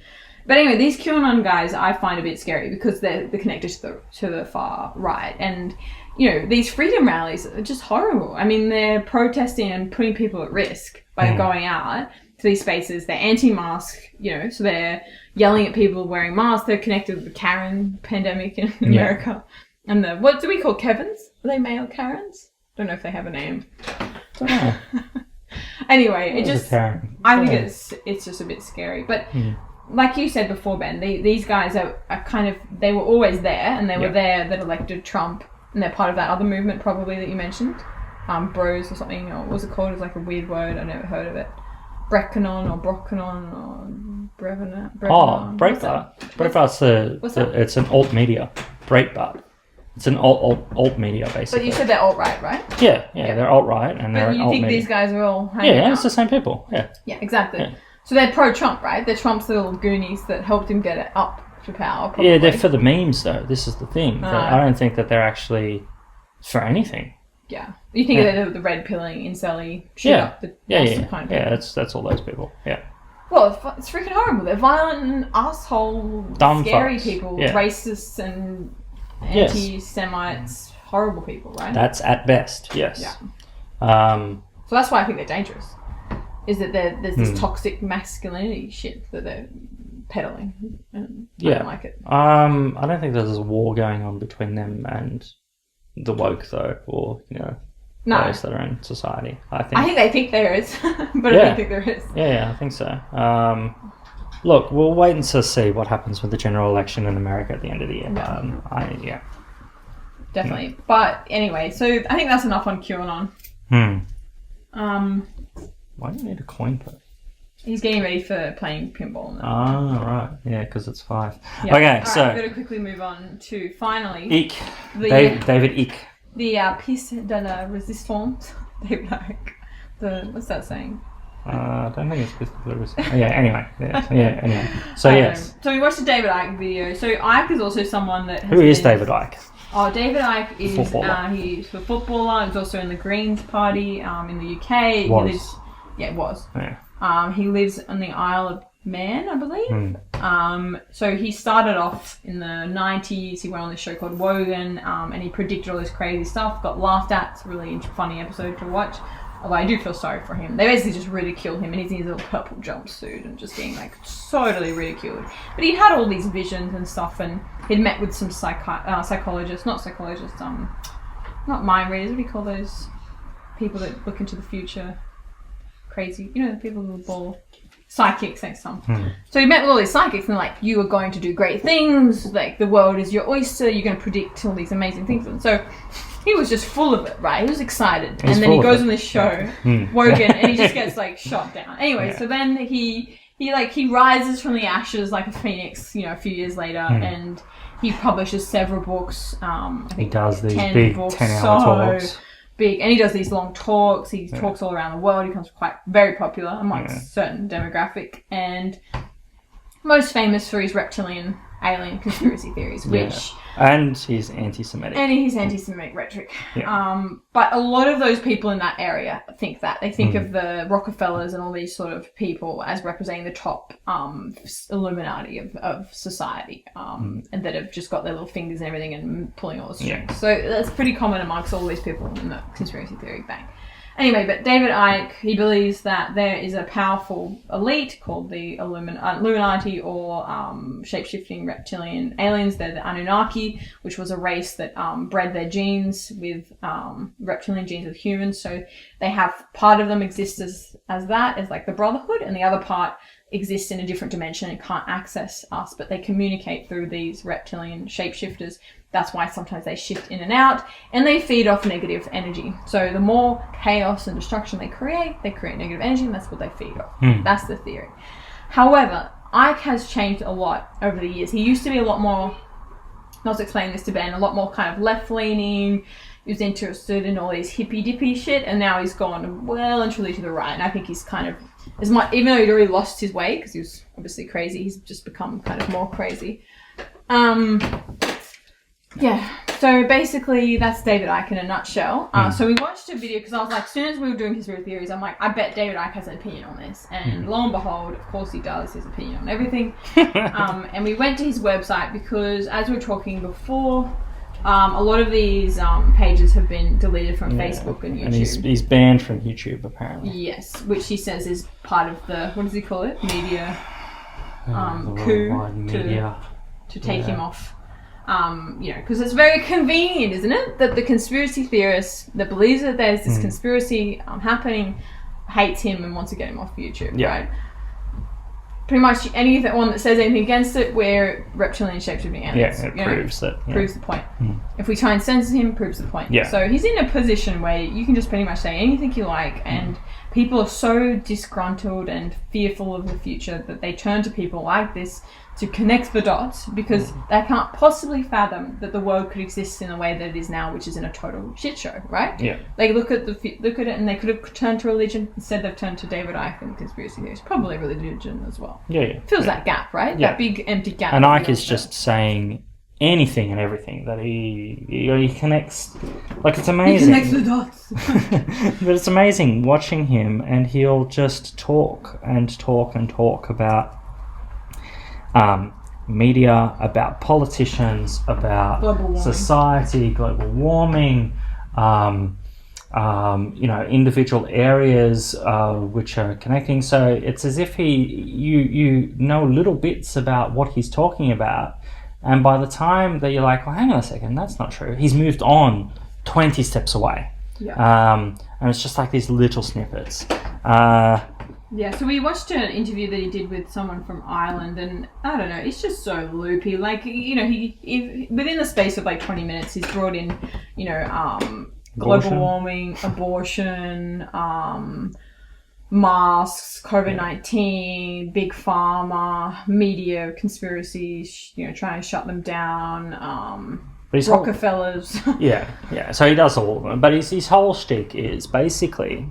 [SPEAKER 1] But anyway, these QAnon guys I find a bit scary because they're connected to the far right and. These freedom rallies are just horrible. I mean, they're protesting and putting people at risk by going out to these spaces. They're anti-mask, so they're yelling at people wearing masks. They're connected with the Karen pandemic in America. And what do we call Kevins? Are they male Karens? Don't know if they have a name.
[SPEAKER 2] Don't know.
[SPEAKER 1] Anyway, I think it's just a bit scary. But like you said before, Ben, these guys are kind of, they were always there and they were there that elected Trump. And they're part of that other movement probably that you mentioned. Bros or something, or what was it called? It's like a weird word, I never heard of it. Breckanon or Brocanon or Brevenon.
[SPEAKER 2] Oh, Breitbart. Breitbart's it's an alt media. Breitbart. It's an alt media basically.
[SPEAKER 1] But you said they're alt-right, right?
[SPEAKER 2] Yeah, they're alt-right and they're alt media.
[SPEAKER 1] But you think these guys are all hanging out?
[SPEAKER 2] It's the same people,
[SPEAKER 1] Yeah, exactly. Yeah. So they're pro-Trump, right? They're Trump's little goonies that helped him get it up to power, probably. Yeah,
[SPEAKER 2] they're for the memes, though. This is the thing. I don't think that they're actually for anything.
[SPEAKER 1] Yeah. You think they're the red pilling, incelly, kind of
[SPEAKER 2] that's all those people. Yeah.
[SPEAKER 1] Well, it's freaking horrible. They're violent and asshole,
[SPEAKER 2] dumb
[SPEAKER 1] scary
[SPEAKER 2] fucks.
[SPEAKER 1] people, racists and anti-Semites, horrible people, right?
[SPEAKER 2] That's at best, yes.
[SPEAKER 1] Yeah. So that's why I think they're dangerous. Is that there's this toxic masculinity shit that they're peddling. And I don't like it.
[SPEAKER 2] I don't think there's a war going on between them and the woke, though, or those that are in society. I think they think there is, but I don't think there is. Yeah, I think so. Look, we'll wait and see what happens with the general election in America at the end of the year.
[SPEAKER 1] Definitely. Yeah. But anyway, so I think that's enough on QAnon.
[SPEAKER 2] Why do you need a coin purse?
[SPEAKER 1] He's getting ready for playing pinball
[SPEAKER 2] now. Oh, right. Yeah, because it's 5.
[SPEAKER 1] Yeah.
[SPEAKER 2] Okay,
[SPEAKER 1] All
[SPEAKER 2] so...
[SPEAKER 1] right, I'm going to quickly move on to, finally...
[SPEAKER 2] Icke. David Icke.
[SPEAKER 1] The piece de la résistance. David Icke. What's that saying?
[SPEAKER 2] I don't think it's piece de la résistance. Anyway. Anyway. So, yes.
[SPEAKER 1] So we watched the David Icke video. So Icke is also someone that has
[SPEAKER 2] Who is David Icke?
[SPEAKER 1] Oh, David Icke is... he's a footballer. He's also in the Greens Party in the UK.
[SPEAKER 2] Was.
[SPEAKER 1] It was.
[SPEAKER 2] Yeah.
[SPEAKER 1] He lives on the Isle of Man, I believe. So he started off in the 90s. He went on this show called Wogan, and he predicted all this crazy stuff. Got laughed at. It's a really funny episode to watch. Although I do feel sorry for him. They basically just ridicule him, and he's in his little purple jumpsuit and just being totally ridiculed. But he had all these visions and stuff, and he'd met with some psychologists, not mind readers. What do you call those people that look into the future? Crazy, the people who are ball psychics next time. So he met with all these psychics and they're like, you are going to do great things, like the world is your oyster, you're going to predict all these amazing things. And so he was just full of it, right? He was excited. And then he goes on this show, Wogan, and he just gets shot down. Anyway, so then he rises from the ashes like a phoenix, a few years later, and he publishes several books. I think
[SPEAKER 2] he does these big 10-hour talks.
[SPEAKER 1] Big, and he does these long talks. He talks all around the world. He becomes very popular amongst a certain demographic, and most famous for his reptilian alien conspiracy theories,
[SPEAKER 2] and his anti-Semitic
[SPEAKER 1] rhetoric. But a lot of those people in that area think that they think of the Rockefellers and all these sort of people as representing the top Illuminati of society, and that have just got their little fingers and everything and pulling all the strings. So that's pretty common amongst all these people in the conspiracy theory bank. Anyway, but David Icke, he believes that there is a powerful elite called the Illuminati or shape-shifting reptilian aliens. They're the Anunnaki, which was a race that bred their genes with reptilian genes with humans. So they have part of them exists as that, as like the Brotherhood, and the other part exist in a different dimension and can't access us, but they communicate through these reptilian shapeshifters. That's why sometimes they shift in and out, and they feed off negative energy. So the more chaos and destruction they create negative energy, and that's what they feed off. That's the theory. However, Icke has changed a lot over the years. He used to be a lot more, I was explaining this to Ben, a lot more kind of left-leaning. He was interested in all these hippy-dippy shit, and now he's gone well and truly to the right. And I think he's kind of, as much, even though he'd already lost his way, because he was obviously crazy, he's just become kind of more crazy. Yeah, so basically that's David Icke in a nutshell. So we watched a video, because I was like, as soon as we were doing conspiracy theories, I'm like, I bet David Icke has an opinion on this. And lo and behold, of course he does, his opinion on everything. And we went to his website because, as we were talking before, a lot of these pages have been deleted from Facebook and YouTube.
[SPEAKER 2] And he's banned from YouTube, apparently.
[SPEAKER 1] Yes, which he says is part of the, what does he call it? Media coup
[SPEAKER 2] media.
[SPEAKER 1] to take him off. Because it's very convenient, isn't it? That the conspiracy theorist that believes that there's this conspiracy happening hates him and wants to get him off YouTube, right? Pretty much anyone that says anything against it, we're reptilian shapeshifting aliens.
[SPEAKER 2] Yeah, it proves that. Yeah.
[SPEAKER 1] Proves the point. If we try and censor him, proves the point.
[SPEAKER 2] Yeah.
[SPEAKER 1] So he's in a position where you can just pretty much say anything you like, and people are so disgruntled and fearful of the future that they turn to people like this to connect the dots, because they can't possibly fathom that the world could exist in the way that it is now, which is in a total shit show, right?
[SPEAKER 2] Yeah.
[SPEAKER 1] They look at it and they could have turned to religion. Instead, they've turned to David Icke and conspiracy theories. Probably religion as well.
[SPEAKER 2] Yeah.
[SPEAKER 1] Fills that gap, right?
[SPEAKER 2] Yeah.
[SPEAKER 1] That big empty gap.
[SPEAKER 2] And Icke is just saying anything and everything that he connects. Like, it's amazing.
[SPEAKER 1] He connects the dots.
[SPEAKER 2] But it's amazing watching him, and he'll just talk and talk and talk about media, about politicians, about society, global warming, individual areas which are connecting. So it's as if you know little bits about what he's talking about, and by the time that you're like, well, hang on a second, that's not true, he's moved on 20 steps away. And it's just like these little snippets.
[SPEAKER 1] So we watched an interview that he did with someone from Ireland, and I don't know, it's just so loopy. Like, he within the space of like 20 minutes, he's brought in, global warming, abortion, masks, COVID-19, big pharma, media, conspiracies, trying to shut them down, Rockefellers.
[SPEAKER 2] So he does all of them, but his whole shtick is basically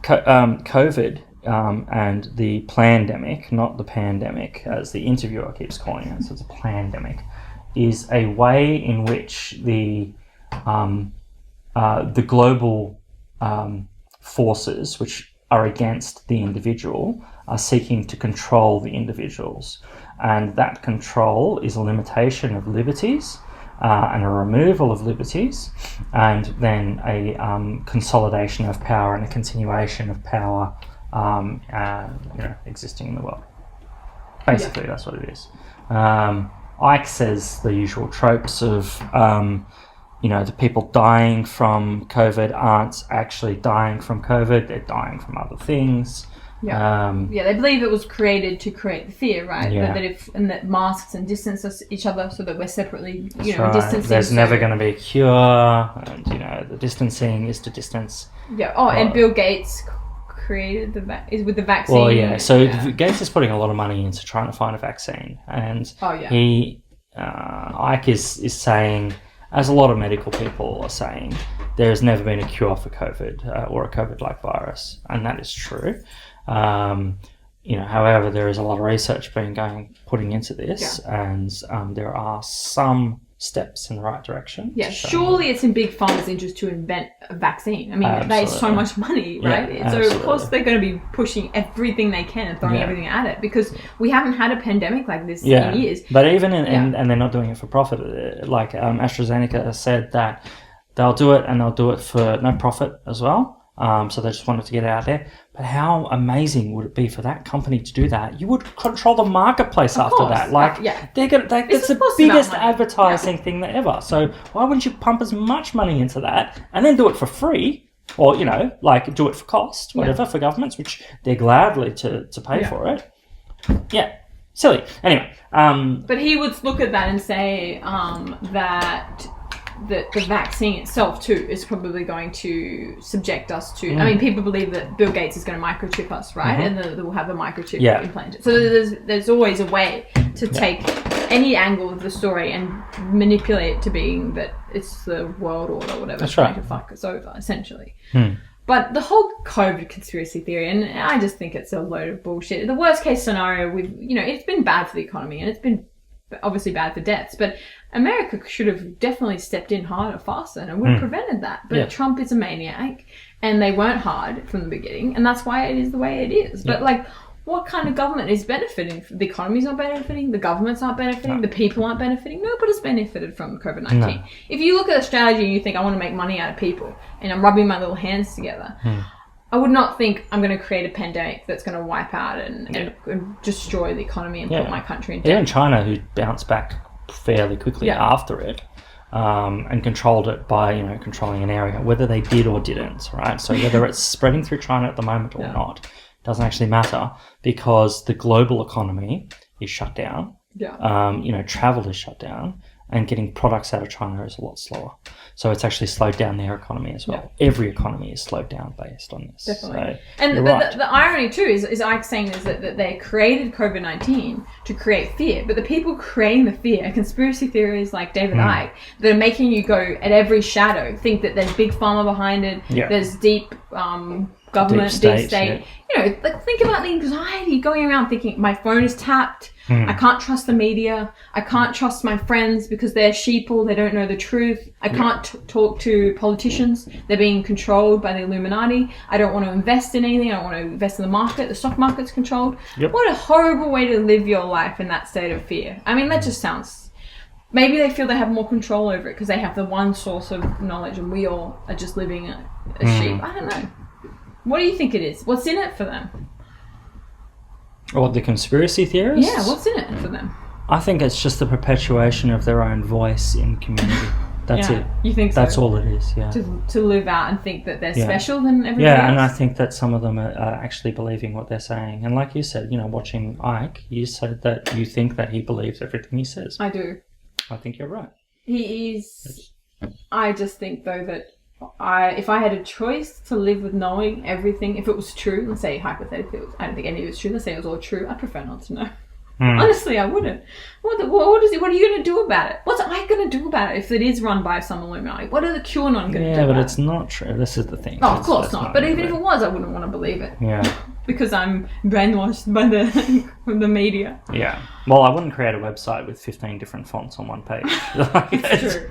[SPEAKER 2] COVID and the plandemic, not the pandemic, as the interviewer keeps calling it, so it's a plandemic, is a way in which the global forces which are against the individual are seeking to control the individuals. And that control is a limitation of liberties, and a removal of liberties, and then a consolidation of power and a continuation of power existing in the world. Basically, that's what it is. Icke says the usual tropes of the people dying from COVID aren't actually dying from COVID, they're dying from other things. They believe it was created to create the fear, right? That masks and distance each other so that we're separately, distancing. There's never going to be a cure, and the distancing is to distance.
[SPEAKER 1] And Bill Gates created with the vaccine.
[SPEAKER 2] Well, so Gates is putting a lot of money into trying to find a vaccine, and Icke is saying, as a lot of medical people are saying, there has never been a cure for COVID or a COVID-like virus, and that is true. However, there is a lot of research putting into this, and there are some steps in the right direction.
[SPEAKER 1] Surely it's in big pharma's interest to invent a vaccine. I mean, there's so much money, right? So of course they're going to be pushing everything they can and throwing everything at it, because we haven't had a pandemic like this in years.
[SPEAKER 2] But even and they're not doing it for profit. Like AstraZeneca said that they'll do it, and they'll do it for no profit as well. So they just wanted to get it out there. But how amazing would it be for that company to do that? You would control the marketplace after that. Like, they're gonna. That's the biggest advertising thing ever. So why wouldn't you pump as much money into that and then do it for free? Or, like do it for cost, whatever, for governments, which they're gladly to pay for it. Yeah, silly. Anyway.
[SPEAKER 1] But he would look at that and say that the vaccine itself, too, is probably going to subject us to... I mean, people believe that Bill Gates is going to microchip us, right? And that we'll have the microchip implanted. So there's always a way to take any angle of the story and manipulate it to being that it's the world order or whatever.
[SPEAKER 2] That's
[SPEAKER 1] trying
[SPEAKER 2] right.
[SPEAKER 1] to fuck us over, essentially. But the whole COVID conspiracy theory, and I just think it's a load of bullshit. The worst case scenario with, it's been bad for the economy and it's been obviously bad for deaths, but America should have definitely stepped in harder, faster, and it would have prevented that. But Trump is a maniac and they weren't hard from the beginning, and that's why it is the way it is. But like, what kind of government is benefiting? The economy's not benefiting, the governments aren't benefiting, the people aren't benefiting. Nobody's benefited from COVID-19. No. If you look at a strategy and you think, I want to make money out of people, and I'm rubbing my little hands together, I would not think I'm going to create a pandemic that's going to wipe out and destroy the economy and put my country in debt.
[SPEAKER 2] Even China, who bounced back fairly quickly after it, and controlled it by, controlling an area, whether they did or didn't, right? So whether it's spreading through China at the moment or not, doesn't actually matter, because the global economy is shut down. Travel is shut down, and getting products out of China is a lot slower. So it's actually slowed down their economy as well. Every economy is slowed down based on this.
[SPEAKER 1] Definitely.
[SPEAKER 2] So
[SPEAKER 1] and the irony too is Icke saying is that they created COVID-19 to create fear, but the people creating the fear are conspiracy theories like David Icke that are making you go at every shadow, think that there's big pharma behind it, there's deep government, deep state. Think about the anxiety going around thinking my phone is tapped, I can't trust the media, I can't trust my friends because they're sheeple, they don't know the truth, I can't talk to politicians, they're being controlled by the Illuminati, I don't want to invest in anything, I don't want to invest in the market, the stock market's controlled. What a horrible way to live your life in that state of fear. I mean, that just sounds... Maybe they feel they have more control over it because they have the one source of knowledge and we all are just living as sheep. I don't know. What do you think it is? What's in it for them?
[SPEAKER 2] Or the conspiracy theorists?
[SPEAKER 1] Yeah, what's in it for them?
[SPEAKER 2] I think it's just the perpetuation of their own voice in community. That's it.
[SPEAKER 1] You think so?
[SPEAKER 2] That's all it is,
[SPEAKER 1] To live out and think that they're special than everybody else?
[SPEAKER 2] Yeah, and I think that some of them are actually believing what they're saying. And like you said, watching Icke, you said that you think that he believes everything he says.
[SPEAKER 1] I do.
[SPEAKER 2] I think you're right.
[SPEAKER 1] He is... I just think, though, that if I had a choice to live with knowing everything, if it was true, let's say hypothetically, I don't think any of it's true, let's say it was all true, I'd prefer not to know. Honestly, I wouldn't. What are you going to do about it? What's I going to do about it if it is run by some Illuminati? What are the QAnon going to do about it?
[SPEAKER 2] Yeah, but it's not true. This is the thing.
[SPEAKER 1] Oh, of course not. But even if it was, I wouldn't want to believe it.
[SPEAKER 2] Yeah.
[SPEAKER 1] Because I'm brainwashed by the media.
[SPEAKER 2] Yeah. Well, I wouldn't create a website with 15 different fonts on one page.
[SPEAKER 1] It's true.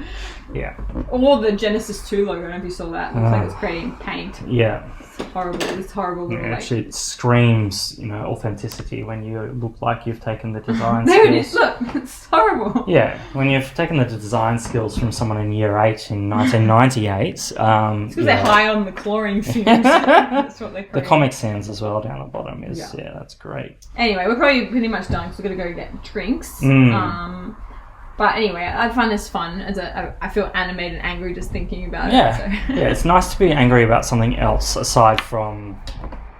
[SPEAKER 2] Yeah.
[SPEAKER 1] Or the Genesis 2 logo, I don't know if you saw that. It looks like it's creating paint.
[SPEAKER 2] Yeah.
[SPEAKER 1] It's horrible. It's horrible.
[SPEAKER 2] Yeah, actually, it screams, authenticity when you look like you've taken the design
[SPEAKER 1] there
[SPEAKER 2] skills.
[SPEAKER 1] It is. Look, it's horrible.
[SPEAKER 2] Yeah, when you've taken the design skills from someone in year 8 in 1998. It's
[SPEAKER 1] because they're high on the chlorine fumes. That's what they're
[SPEAKER 2] the Comic Sans as well down the bottom is, that's great.
[SPEAKER 1] Anyway, we're probably pretty much done because we're going to go get drinks. But anyway, I find this fun. I feel animated and angry just thinking about it. So.
[SPEAKER 2] Yeah, it's nice to be angry about something else aside from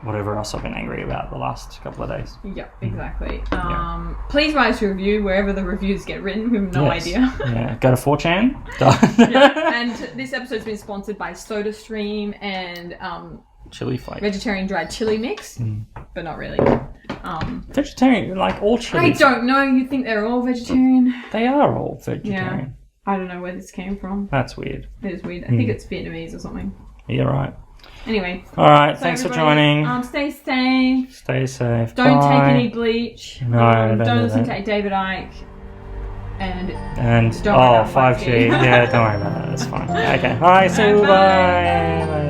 [SPEAKER 2] whatever else I've been angry about the last couple of days.
[SPEAKER 1] Yeah, exactly. Please write us a review wherever the reviews get written. We have no idea.
[SPEAKER 2] Yeah, go to 4chan.
[SPEAKER 1] And this episode's been sponsored by SodaStream and
[SPEAKER 2] chili flake.
[SPEAKER 1] Vegetarian dried chili mix, but not really.
[SPEAKER 2] Vegetarian, like all chili.
[SPEAKER 1] I don't know. You think they're all vegetarian?
[SPEAKER 2] They are all vegetarian.
[SPEAKER 1] Yeah. I don't know where this came from.
[SPEAKER 2] That's weird.
[SPEAKER 1] It is weird. I think it's Vietnamese or something.
[SPEAKER 2] You're right.
[SPEAKER 1] Anyway.
[SPEAKER 2] All right. Thanks for joining.
[SPEAKER 1] Stay safe.
[SPEAKER 2] Stay safe.
[SPEAKER 1] Don't
[SPEAKER 2] Bye.
[SPEAKER 1] take any bleach.
[SPEAKER 2] No,
[SPEAKER 1] don't listen to David Icke. And
[SPEAKER 2] 5G. Yeah, don't worry about that. It's fine. Okay. All right. See you. Bye.